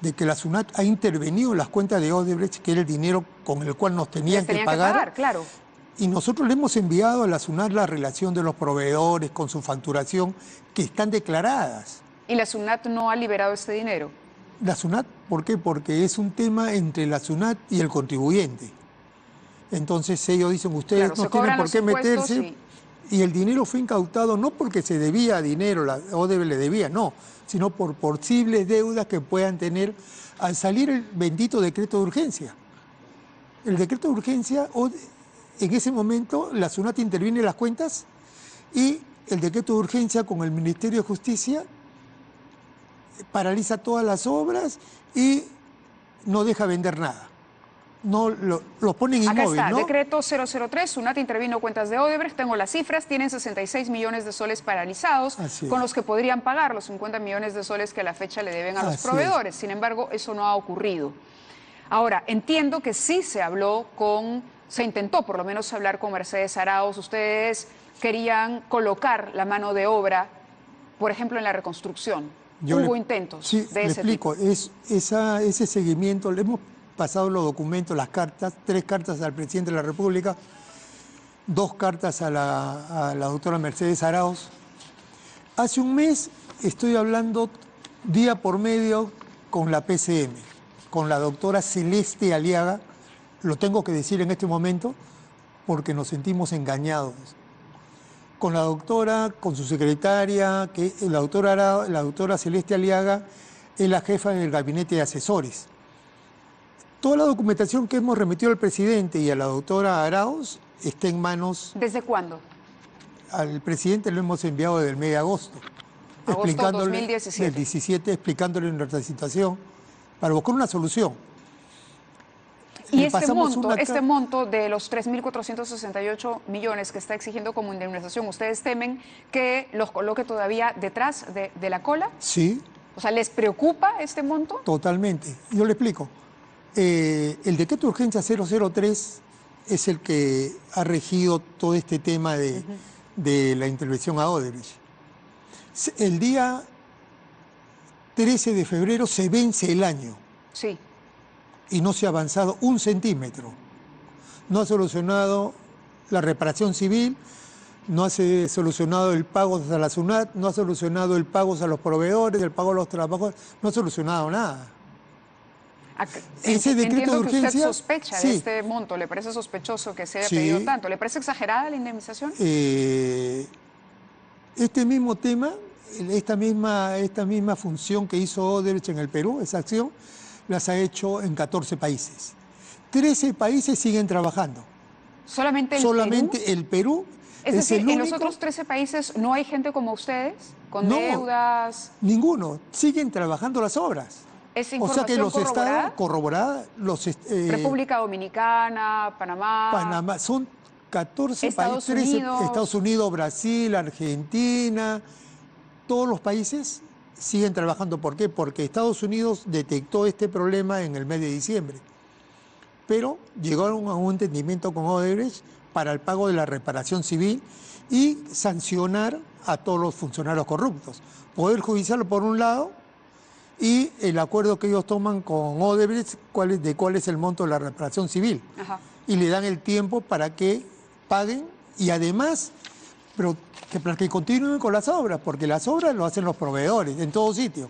de que la SUNAT ha intervenido en las cuentas de Odebrecht, que era el dinero con el cual nos tenían que pagar, claro. y nosotros le hemos enviado a la SUNAT la relación de los proveedores con su facturación, que están declaradas. ¿Y la SUNAT no ha liberado este dinero? La SUNAT, ¿por qué? Porque es un tema entre la SUNAT y el contribuyente. Entonces ellos dicen, ustedes Claro, no tienen por qué meterse. y... Y el dinero fue incautado no porque se debía dinero, la Odebrecht le debía, no, sino por posibles deudas que puedan tener al salir el bendito decreto de urgencia. El decreto de urgencia, en ese momento la SUNAT interviene en las cuentas y el decreto de urgencia con el Ministerio de Justicia paraliza todas las obras y no deja vender nada. No lo ponen inmóvil, Acá está, ¿no? decreto 003, SUNAT intervino cuentas de Odebrecht, tengo las cifras, tienen 66 millones de soles paralizados, con los que podrían pagar los 50 millones de soles que a la fecha le deben a los proveedores. Sin embargo, eso no ha ocurrido. Ahora, entiendo que sí se habló se intentó por lo menos hablar con Mercedes Arauz, ustedes querían colocar la mano de obra, por ejemplo, en la reconstrucción. Hubo intentos de ese le explico, ese seguimiento, le hemos pasado los documentos, las cartas, 3 cartas al presidente de la República, 2 cartas a la doctora Mercedes Arauz. Hace un mes estoy hablando día por medio con la PCM, con la doctora Celeste Aliaga, lo tengo que decir en este momento porque nos sentimos engañados. Con la doctora, con su secretaria, que la doctora Celeste Aliaga es la jefa del gabinete de asesores. Toda la documentación que hemos remitido al presidente y a la doctora Arauz está en manos... ¿Desde cuándo? al presidente lo hemos enviado desde el mes de agosto. Agosto 2017. Del 17, explicándole nuestra situación para buscar una solución. Y este monto de los 3.468 millones que está exigiendo como indemnización, ¿ustedes temen que los coloque todavía detrás de la cola? Sí. O sea, ¿les preocupa este monto? Totalmente. Yo le explico. El decreto de urgencia 003 es el que ha regido todo este tema de la intervención a Odebrecht. El día 13 de febrero se vence el año. Sí. Y no se ha avanzado un centímetro. No ha solucionado la reparación civil, no ha solucionado el pago a la SUNAT, no ha solucionado el pago a los proveedores, el pago a los trabajadores, no ha solucionado nada. Ese decreto de urgencia, que usted sospecha de este monto, ¿le parece sospechoso que se haya pedido tanto? ¿Le parece exagerada la indemnización? Este mismo tema, esta misma función que hizo Odebrecht en el Perú, esa acción, las ha hecho en 14 países. 13 países siguen trabajando. ¿Solamente el Perú? Es decir, ¿en los otros 13 países no hay gente como ustedes, con deudas? Ninguno. Siguen trabajando las obras. ¿Es información corroborada? República Dominicana, Panamá. Son 14 Estados países. Unidos. Estados Unidos, Brasil, Argentina, todos los países siguen trabajando. ¿Por qué? Porque Estados Unidos detectó este problema en el mes de diciembre. Pero llegaron a un entendimiento con Odebrecht para el pago de la reparación civil y sancionar a todos los funcionarios corruptos. Poder Judicial por un lado y el acuerdo que ellos toman con Odebrecht de cuál es el monto de la reparación civil. Ajá. Y le dan el tiempo para que paguen y además para que continúen con las obras, porque las obras lo hacen los proveedores en todo sitio.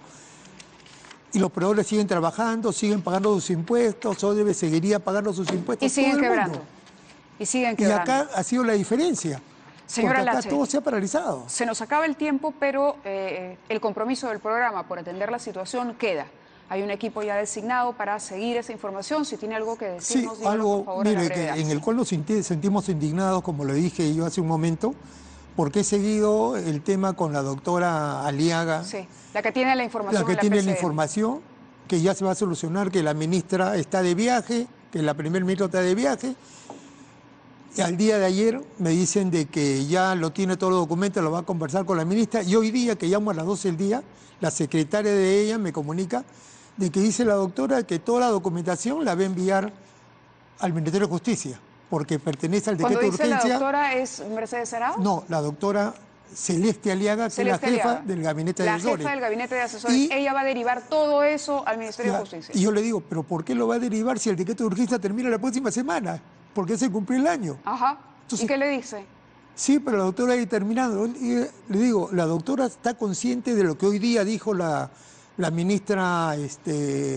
Y los proveedores siguen trabajando, siguen pagando sus impuestos, Odebrecht seguiría pagando sus impuestos. Y siguen quebrando. Y siguen quebrando. Y acá ha sido la diferencia. Señora porque acá Lache, todo se ha paralizado. Se nos acaba el tiempo, pero el compromiso del programa por atender la situación queda. Hay un equipo ya designado para seguir esa información. Si tiene algo que decirnos, sí, díganos, algo, por favor, mire, en el cual nos sentimos indignados, como lo dije yo hace un momento, porque he seguido el tema con la doctora Aliaga. Sí, la que tiene la información. La que tiene la información, que ya se va a solucionar, que la ministra está de viaje, que la primer ministra está de viaje. Y al día de ayer me dicen de que ya lo tiene todos los documentos, lo va a conversar con la ministra. Y hoy día, que llamo a las 12 del día, la secretaria de ella me comunica de que dice la doctora que toda la documentación la va a enviar al Ministerio de Justicia, porque pertenece al decreto de urgencia. ¿Cuando dice la doctora es Mercedes Arauz? No, la doctora Celeste Aliaga, que es la jefa del gabinete de asesores. La jefa del gabinete de asesores. Y ella va a derivar todo eso al Ministerio de Justicia. Y yo le digo, ¿pero por qué lo va a derivar si el decreto de urgencia termina la próxima semana? Porque se cumplió el año. Ajá. Entonces, ¿y qué le dice? Sí, pero la doctora ha determinado. Y le digo, la doctora está consciente de lo que hoy día dijo la ministra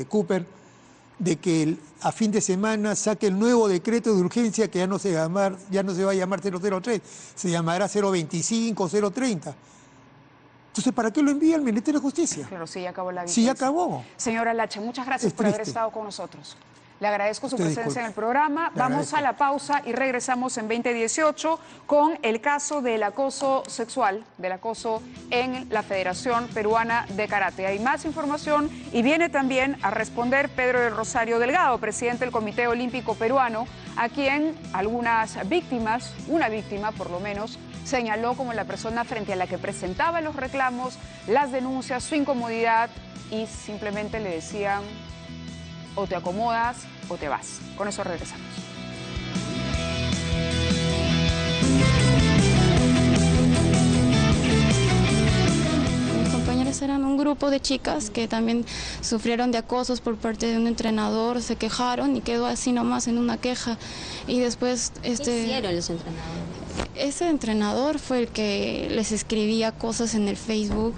Cooper, de que a fin de semana saque el nuevo decreto de urgencia que ya no se va a llamar 003, se llamará 025, 030. Entonces, ¿para qué lo envía al Ministerio de Justicia? Claro, sí, ya acabó la vigencia. Sí, ya acabó. Señora Lache, muchas gracias por haber estado con nosotros. Le agradezco su presencia en el programa. Vamos a la pausa y regresamos en 2018 con el caso del acoso sexual, del acoso en la Federación Peruana de Karate. Hay más información y viene también a responder Pedro del Rosario Delgado, presidente del Comité Olímpico Peruano, a quien algunas víctimas, una víctima por lo menos, señaló como la persona frente a la que presentaba los reclamos, las denuncias, su incomodidad y simplemente le decían: o te acomodas o te vas. Con eso regresamos. Mis compañeras eran un grupo de chicas que también sufrieron de acosos por parte de un entrenador, se quejaron y quedó así nomás en una queja. Y después... ¿Qué hicieron los entrenadores? Ese entrenador fue el que les escribía cosas en el Facebook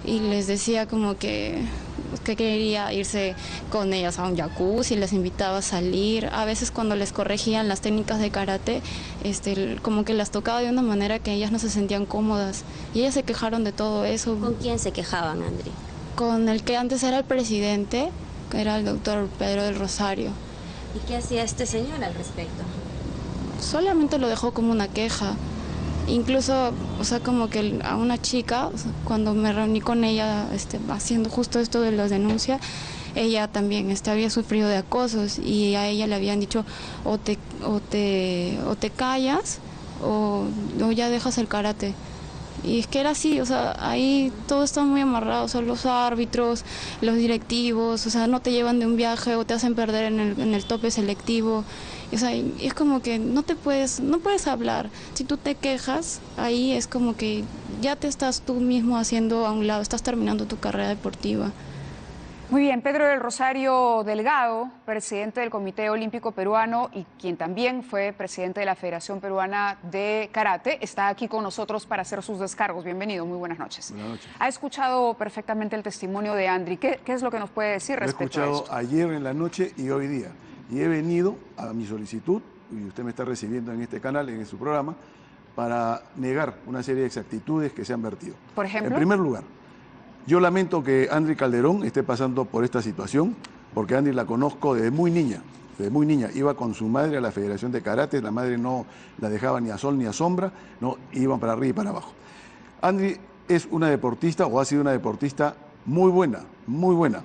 y les decía como que quería irse con ellas a un jacuzzi, les invitaba a salir. A veces cuando les corregían las técnicas de karate, como que las tocaba de una manera que ellas no se sentían cómodas. Y ellas se quejaron de todo eso. ¿Con quién se quejaban, Andri? Con el que antes era el presidente, que era el doctor Pedro del Rosario. ¿Y qué hacía este señor al respecto? Solamente lo dejó como una queja. Incluso, o sea, como que a una chica, o sea, cuando me reuní con ella haciendo justo esto de las denuncias, ella también había sufrido de acosos y a ella le habían dicho o te callas o ya dejas el karate. Y es que era así, o sea, ahí todo está muy amarrado, o sea, los árbitros, los directivos, o sea, no te llevan de un viaje o te hacen perder en el tope selectivo. O sea, es como que no puedes hablar. Si tú te quejas, ahí es como que ya te estás tú mismo haciendo a un lado, estás terminando tu carrera deportiva. Muy bien, Pedro del Rosario Delgado, presidente del Comité Olímpico Peruano y quien también fue presidente de la Federación Peruana de Karate, está aquí con nosotros para hacer sus descargos. Bienvenido, muy buenas noches. Buenas noches. Ha escuchado perfectamente el testimonio de Andri. ¿Qué es lo que nos puede decir respecto a esto? Lo he escuchado ayer en la noche y hoy día. Y he venido a mi solicitud, y usted me está recibiendo en este canal, en su programa, para negar una serie de exactitudes que se han vertido. Por ejemplo. En primer lugar, yo lamento que Andri Calderón esté pasando por esta situación, porque Andri la conozco desde muy niña. Desde muy niña iba con su madre a la Federación de Karate, la madre no la dejaba ni a sol ni a sombra, no, iban para arriba y para abajo. Andri es una deportista, o ha sido una deportista muy buena, muy buena.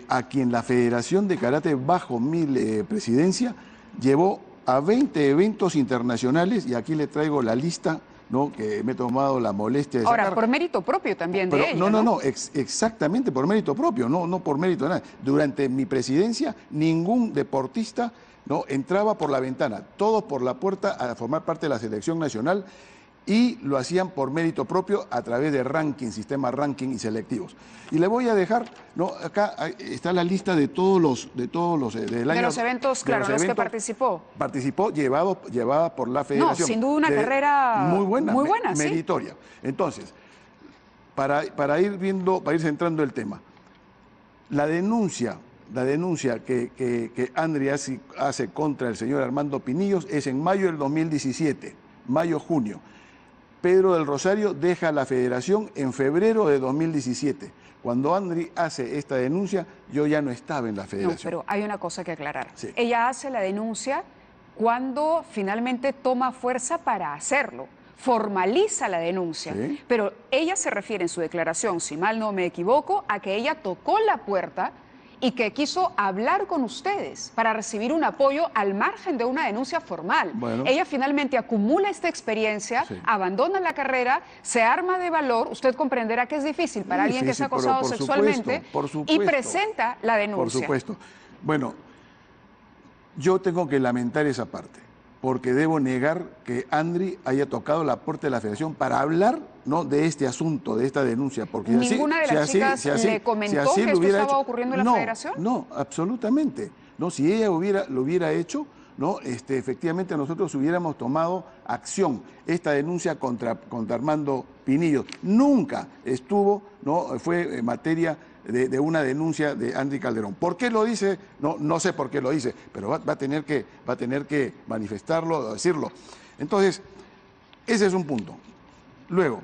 A quien la Federación de Karate, bajo mi presidencia, llevó a 20 eventos internacionales, y aquí le traigo la lista, ¿no?, que me he tomado la molestia de sacar. Ahora, por mérito propio también de ella, No, exactamente por mérito propio, no por mérito de nada. Durante mi presidencia, ningún deportista, ¿no?, entraba por la ventana, todos por la puerta a formar parte de la selección nacional, y lo hacían por mérito propio a través de ranking, sistema ranking y selectivos. Y le voy a dejar, ¿no?, acá está la lista de todos los del año. De los eventos, claro, los que participó. Participó llevada por la Federación. No, sin duda una carrera muy buena, ¿sí? meritoria. Entonces, para ir centrando el tema, la denuncia que Andri hace contra el señor Armando Pinillos es en mayo del 2017, mayo-junio. Pedro del Rosario deja la federación en febrero de 2017. Cuando Andri hace esta denuncia, yo ya no estaba en la federación. No, pero hay una cosa que aclarar. Sí. Ella hace la denuncia cuando finalmente toma fuerza para hacerlo. Formaliza la denuncia. Sí. Pero ella se refiere en su declaración, si mal no me equivoco, a que ella tocó la puerta y que quiso hablar con ustedes para recibir un apoyo al margen de una denuncia formal. Bueno. Ella finalmente acumula esta experiencia, Sí. abandona la carrera, se arma de valor. Usted comprenderá que es difícil para alguien que es Difícil, pero acosado por sexualmente supuesto, por y supuesto. presenta la denuncia. Por supuesto. Bueno, yo tengo que lamentar esa parte, porque debo negar que Andri haya tocado la puerta de la federación para hablar, ¿no?, de este asunto, de esta denuncia. Porque ¿Ninguna de las chicas le comentó que esto estaba ocurriendo en la federación? No, absolutamente. No, si ella lo hubiera hecho, ¿no?, efectivamente nosotros hubiéramos tomado acción. Esta denuncia contra Armando Pinillos nunca estuvo, ¿no?, fue materia de una denuncia de Andri Calderón. ¿Por qué lo dice? No sé por qué lo dice, pero va a tener que manifestarlo, decirlo. Entonces, ese es un punto. Luego,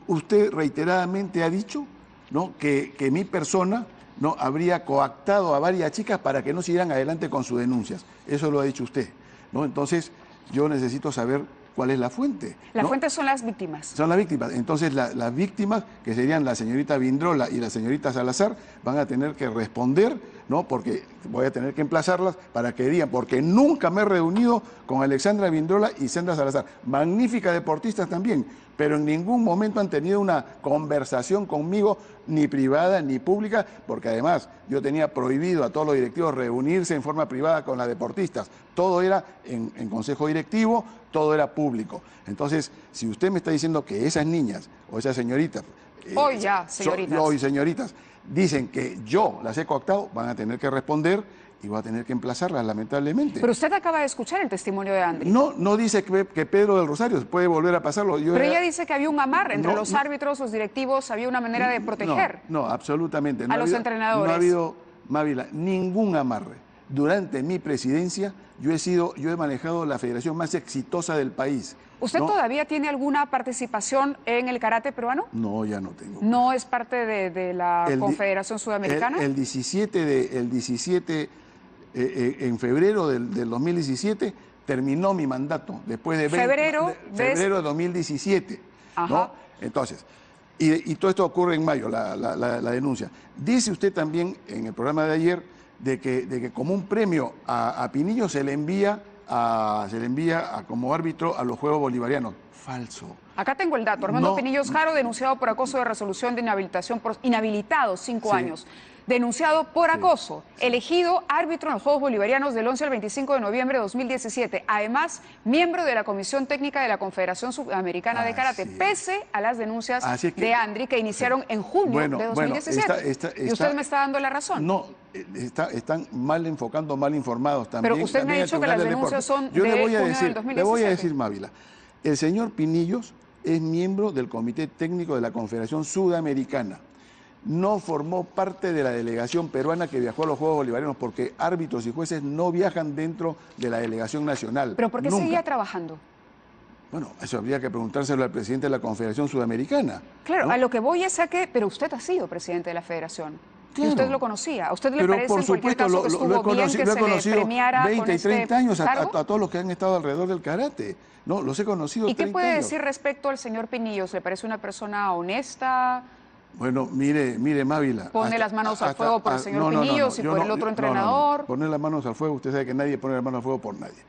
usted reiteradamente ha dicho, ¿no?, que mi persona, ¿no?, habría coactado a varias chicas para que no siguieran adelante con sus denuncias. Eso lo ha dicho usted, ¿no? Entonces, yo necesito saber cuál es la fuente. Las ¿no? fuentes son las víctimas. Son las víctimas. Entonces, las víctimas, que serían la señorita Vindrola y la señorita Salazar, van a tener que responder, ¿no?, porque voy a tener que emplazarlas para que digan, porque nunca me he reunido con Alexandra Vindrola y Sandra Salazar, magníficas deportistas también, pero en ningún momento han tenido una conversación conmigo, ni privada ni pública, porque además yo tenía prohibido a todos los directivos reunirse en forma privada con las deportistas. Todo era en consejo directivo, todo era público. Entonces, si usted me está diciendo que esas niñas o esas señoritas... Hoy ya, señoritas. Hoy, señoritas, dicen que yo las he coactado, van a tener que responder y voy a tener que emplazarlas, lamentablemente. Pero usted acaba de escuchar el testimonio de Andri. No dice que Pedro del Rosario puede volver a pasarlo. Pero ella dice que había un amarre entre los árbitros, los directivos, había una manera de proteger. No, absolutamente. A los entrenadores. No ha habido, Mávila, ningún amarre. Durante mi presidencia, yo he manejado la federación más exitosa del país. ¿Usted todavía tiene alguna participación en el karate peruano? No, ya no tengo. ¿No es parte de la Confederación Sudamericana? El 17 en febrero del 2017 terminó mi mandato después de febrero de 2017. Ajá. ¿No? Entonces, y todo esto ocurre en mayo, la denuncia. Dice usted también en el programa de ayer de que como un premio a Pinillos se le envía como árbitro a los Juegos Bolivarianos. Falso. Acá tengo el dato. Armando No. Pinillos Jaro, denunciado por acoso de resolución de inhabilitación, inhabilitado 5 Sí. años. Denunciado por acoso, elegido árbitro en los Juegos Bolivarianos del 11 al 25 de noviembre de 2017. Además, miembro de la Comisión Técnica de la Confederación Sudamericana de Karate, Así es. pese a las denuncias que- de Andri que iniciaron en junio de 2017. Y usted me está dando la razón. No, están mal enfocando, mal informados también. Pero usted me ha también el dicho que las Tribunal del denuncias Deporte. son Yo de le voy a junio del decir, 2017. le voy a decir, Mávila, el señor Pinillos es miembro del Comité Técnico de la Confederación Sudamericana. No formó parte de la delegación peruana que viajó a los Juegos Bolivarianos porque árbitros y jueces no viajan dentro de la delegación nacional. ¿Pero por qué Nunca. seguía trabajando? Bueno, eso habría que preguntárselo al presidente de la Confederación Sudamericana. Claro, ¿no? a lo que voy es a que, pero usted ha sido presidente de la federación. Claro. Y usted lo conocía. ¿A usted le Pero parece por en cualquier supuesto, caso que estuvo bien que lo he se le conocido premiara 20 con y 30 este años cargo? a todos los que han estado alrededor del karate. No, los he conocido ¿Y qué 30 puede años. decir respecto al señor Pinillos? ¿Le parece una persona honesta? Bueno, mire, Mávila. ¿Pone las manos al fuego por el señor Pinillos y yo por el otro entrenador? Poner las manos al fuego, usted sabe que nadie pone las manos al fuego por nadie.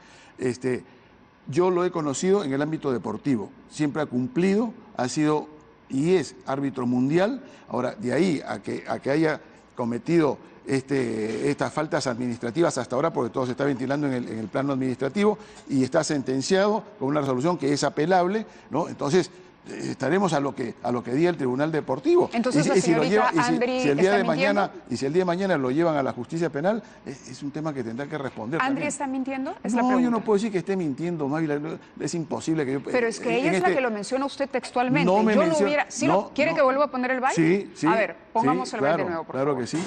Yo lo he conocido en el ámbito deportivo. Siempre ha cumplido, ha sido y es árbitro mundial. Ahora, de ahí a que haya cometido estas faltas administrativas hasta ahora, porque todo se está ventilando en el plano administrativo y está sentenciado con una resolución que es apelable, ¿no? Entonces, estaremos a lo que diga el Tribunal Deportivo. Entonces, la si señorita Andri si el día está de mañana mintiendo. y si el día de mañana lo llevan a la justicia penal, es un tema que tendrá que responder. ¿Andri también. está mintiendo? Es la No, pregunta. yo no puedo decir que esté mintiendo, Mávila. Es imposible que yo... Pero es que ella es la que lo menciona usted textualmente. No me Yo no menciona- hubiera... ¿Sí no, ¿Quiere no. que vuelva a poner el baile? Sí, sí. A ver, pongamos sí, el baile claro, de nuevo, por claro favor. que sí.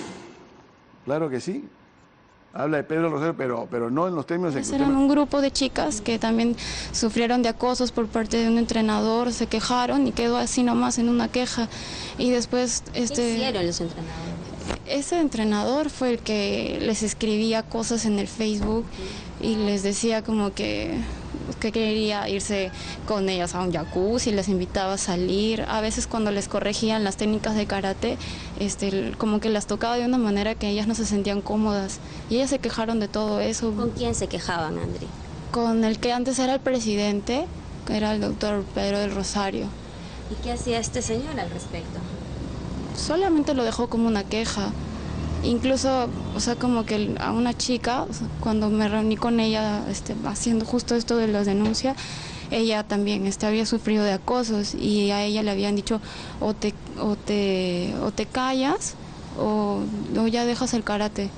Claro que sí. Habla de Pedro Rosario, pero no en los términos en que usted Eran me- un grupo de chicas que también sufrieron de acosos por parte de un entrenador, se quejaron y quedó así nomás en una queja. Y después ¿Qué hicieron los entrenadores? ese entrenador fue el que les escribía cosas en el Facebook y les decía como que quería irse con ellas a un jacuzzi, les invitaba a salir. A veces cuando les corregían las técnicas de karate, como que las tocaba de una manera que ellas no se sentían cómodas. Y ellas se quejaron de todo eso. ¿Con quién se quejaban, Andri? Con el que antes era el presidente, que era el doctor Pedro del Rosario. ¿Y qué hacía este señor al respecto? Solamente lo dejó como una queja. Incluso, o sea, como que a una chica, o sea, cuando me reuní con ella haciendo justo esto de las denuncias, ella también había sufrido de acosos y a ella le habían dicho o te callas o ya dejas el karate.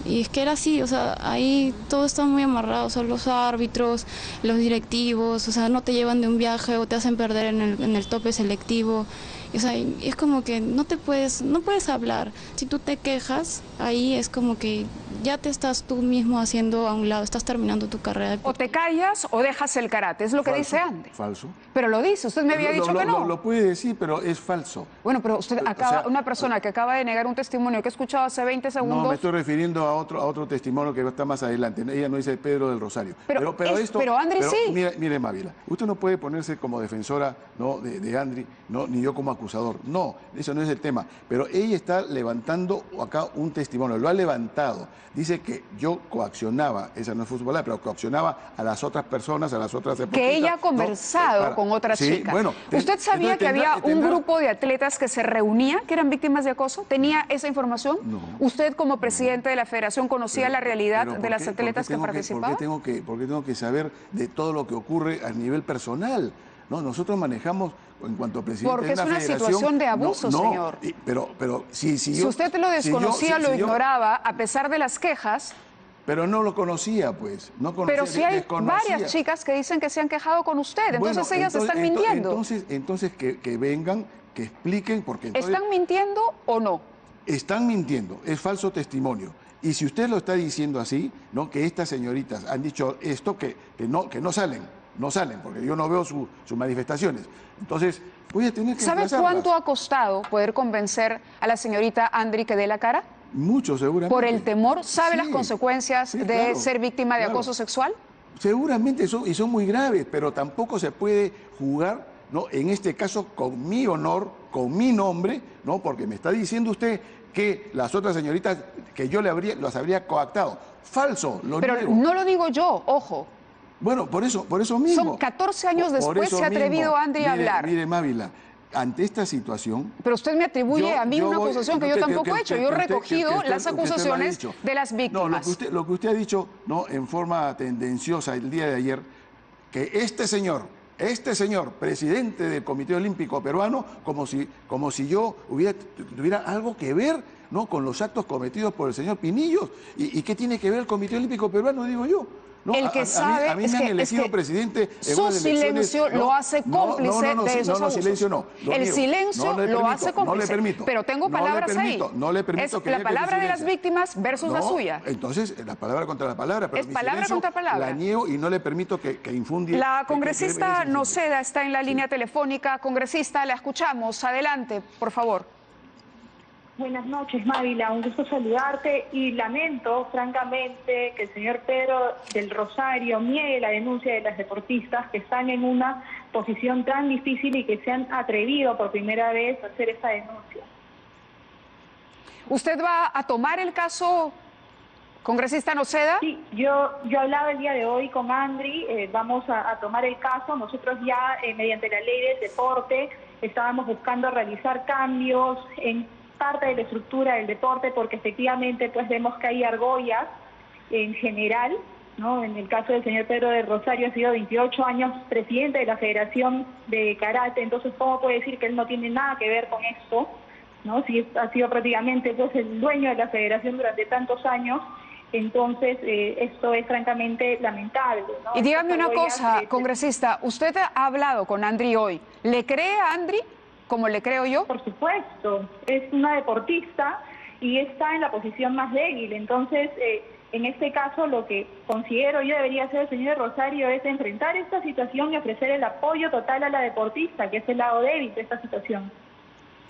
Y es que era así, o sea, ahí todo está muy amarrado, o sea, los árbitros, los directivos, o sea, no te llevan de un viaje o te hacen perder en el tope selectivo. O sea, es como que no puedes hablar. Si tú te quejas, ahí es como que ya te estás tú mismo haciendo a un lado, estás terminando tu carrera. O te callas o dejas el karate, es lo que Falso, dice Andy. Falso. Pero lo dice, usted me había dicho que no. Lo puede decir, pero es falso. Bueno, pero usted sea, una persona que acaba de negar un testimonio que he escuchado hace 20 No, segundos. me estoy refiriendo a otro testimonio que está más adelante. Ella no dice Pedro del Rosario. Pero Andri sí. Mire, Mávila, usted no puede ponerse como defensora, ¿no? de Andri, ¿no? Ni yo como acusador. No, eso no es el tema. Pero ella está levantando acá un testimonio, lo ha levantado. Dice que yo coaccionaba, esa no es futbolera, pero coaccionaba a las otras personas, a las otras deportistas. Que ella ha ¿no? conversado con otras Sí, chicas. bueno, ¿Usted sabía entonces que había un tendrá- grupo de atletas que se reunía, que eran víctimas de acoso? ¿Tenía esa información? No. ¿Usted como presidente de la federación conocía la realidad Pero de ¿por las qué- atletas que por qué participaban? ¿Por qué tengo que saber de todo lo que ocurre a nivel personal? No, nosotros manejamos en cuanto a presidente Porque de es una una federación, situación de abuso, señor. Pero si Si usted lo desconocía, lo ignoraba, a pesar de las quejas, pero no lo conocía, pues. No conocía, pero sí hay desconocía. varias chicas que dicen que se han quejado con usted, entonces Bueno, ellas están mintiendo. Entonces que vengan, que expliquen, porque entonces ¿Están mintiendo o no? están mintiendo, es falso testimonio. Y si usted lo está diciendo así, ¿no? Que estas señoritas han dicho esto, que no salen, porque yo no veo sus manifestaciones. Entonces, voy a tener que ¿Sabe emplazarlas. cuánto ha costado poder convencer a la señorita Andri que dé la cara? Mucho, seguramente. ¿Por el temor? ¿Sabe Sí, las consecuencias sí, de claro, ser víctima de claro. acoso sexual? Seguramente y son muy graves, pero tampoco se puede jugar, ¿no? En este caso con mi honor, con mi nombre, ¿no? Porque me está diciendo usted que las otras señoritas que yo las habría coactado. Falso, lo Pero niego. no lo digo yo, ojo. Bueno, por eso mismo. Son 14 años Por después eso se ha atrevido mismo. Andri a hablar. Mire, Mávila, ante esta situación... Pero usted me atribuye a mí una acusación que yo tampoco he hecho. Yo he recogido las acusaciones de las víctimas. No, lo que usted ha dicho, ¿no? En forma tendenciosa el día de ayer, que este señor, presidente del Comité Olímpico Peruano, como si yo tuviera algo que ver, ¿no? Con los actos cometidos por el señor Pinillos. ¿Y qué tiene que ver el Comité Olímpico Peruano, digo yo? No, el que sabe a mí me han elegido presidente en su unas elecciones, silencio lo hace cómplice de esos abusos. Silencio no. El silencio lo hace cómplice. No le permito. Pero tengo palabras ahí. No le permito es que la palabra de las víctimas versus la suya. Entonces, la palabra contra la palabra. Pero es palabra contra palabra. La niego y no le permito que infundie. La congresista Noceda está en la línea telefónica. Congresista, la escuchamos. Adelante, por favor. Buenas noches, Mávila. Un gusto saludarte y lamento, francamente, que el señor Pedro del Rosario niegue la denuncia de las deportistas que están en una posición tan difícil y que se han atrevido por primera vez a hacer esta denuncia. ¿Usted va a tomar el caso, congresista Noceda? Sí, yo hablaba el día de hoy con Andri, vamos a tomar el caso. Nosotros ya, mediante la ley del deporte, estábamos buscando realizar cambios en parte de la estructura del deporte, porque efectivamente pues vemos que hay argollas en general, ¿no? En el caso del señor Pedro del Rosario ha sido 28 años presidente de la Federación de Karate, entonces ¿cómo puede decir que él no tiene nada que ver con esto? ¿No? Si ha sido prácticamente pues el dueño de la federación durante tantos años, entonces esto es francamente lamentable, ¿no? Y dígame una cosa, congresista, usted ha hablado con Andri hoy, ¿le cree a Andri como le creo yo? Por supuesto, es una deportista y está en la posición más débil. Entonces, en este caso, lo que considero yo debería hacer el señor Rosario es enfrentar esta situación y ofrecer el apoyo total a la deportista, que es el lado débil de esta situación.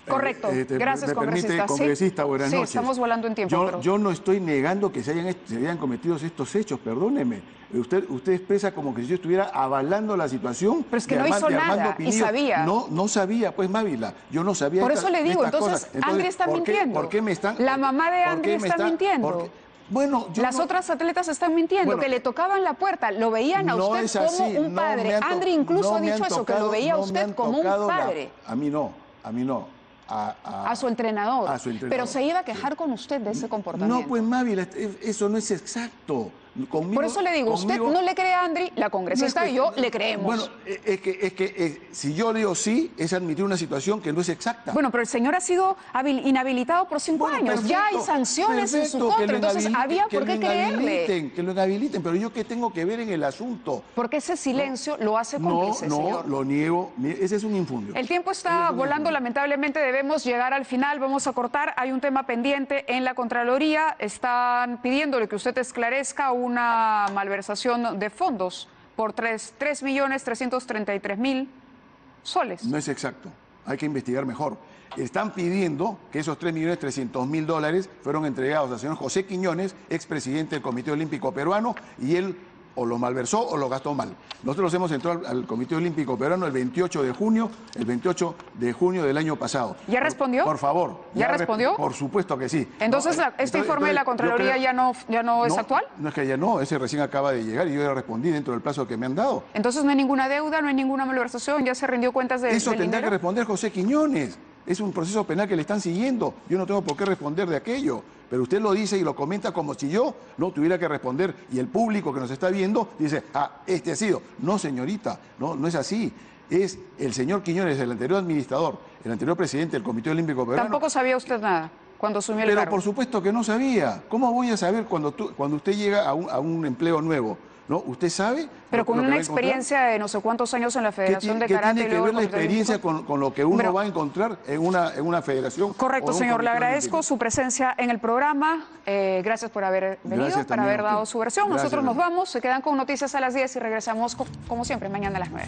Correcto. Gracias, congresista. Congresista, buenas noches. Sí, estamos volando en tiempo. Yo no estoy negando que se hayan cometido estos hechos, perdóneme. Usted expresa como que si yo estuviera avalando la situación. Pero es que no hizo nada y sabía. No sabía, pues, Mávila. Yo no sabía. Por eso le digo, entonces Andri está mintiendo. ¿Por qué me están? La mamá de Andri está mintiendo. Bueno, las otras atletas están mintiendo, que le tocaban la puerta, lo veían a usted como un padre. Andri incluso ha dicho eso, que lo veía a usted como un padre. A mí no. A su entrenador. Pero se iba a quejar con usted de ese comportamiento. No, pues Mávila, eso no es exacto. Por eso le digo, usted no le cree a Andri, la congresista y yo le creemos. Bueno, es que si yo digo sí, es admitir una situación que no es exacta. Bueno, pero el señor ha sido inhabilitado por 5 años. Perfecto, ya hay sanciones en su contra, entonces había por qué creerle. Que lo inhabiliten, pero yo qué tengo que ver en el asunto. Porque ese silencio lo hace cómplice, señor. Lo niego, ese es un infundio. El tiempo está volando, lamentablemente debemos llegar al final, vamos a cortar. Hay un tema pendiente en la Contraloría, están pidiéndole que usted esclarezca una malversación de fondos por 3.333.000 soles. No es exacto, hay que investigar mejor. Están pidiendo que esos 3.300.000 fueron entregados al señor José Quiñones, expresidente del Comité Olímpico Peruano, y él o lo malversó o lo gastó mal. Nosotros hemos entrado al Comité Olímpico Peruano el 28 de junio del año pasado. ¿Ya respondió? Por favor. ¿Ya respondió? Por supuesto que sí. Entonces, ¿este informe de la Contraloría ya no es actual? No es que ya no, ese recién acaba de llegar y yo ya respondí dentro del plazo que me han dado. Entonces no hay ninguna deuda, no hay ninguna malversación, ya se rindió cuentas de eso tendrá que responder José Quiñones. Es un proceso penal que le están siguiendo. Yo no tengo por qué responder de aquello. Pero usted lo dice y lo comenta como si yo no tuviera que responder. Y el público que nos está viendo dice, este ha sido. No, señorita, no es así. Es el señor Quiñones, el anterior administrador, el anterior presidente del Comité Olímpico Peruano. Tampoco sabía usted nada cuando asumió el cargo. Pero por supuesto que no sabía. ¿Cómo voy a saber cuando usted llega a un empleo nuevo? ¿No? ¿Usted sabe? Pero con una experiencia de no sé cuántos años en la Federación de Karate. ¿Qué tiene que ver la experiencia con lo que uno va a encontrar en una federación? Correcto, señor. Le agradezco su presencia en el programa. Gracias por haber venido, por haber dado su versión. Nosotros nos vamos. Se quedan con Noticias a las 10 y regresamos, como siempre, mañana a las 9.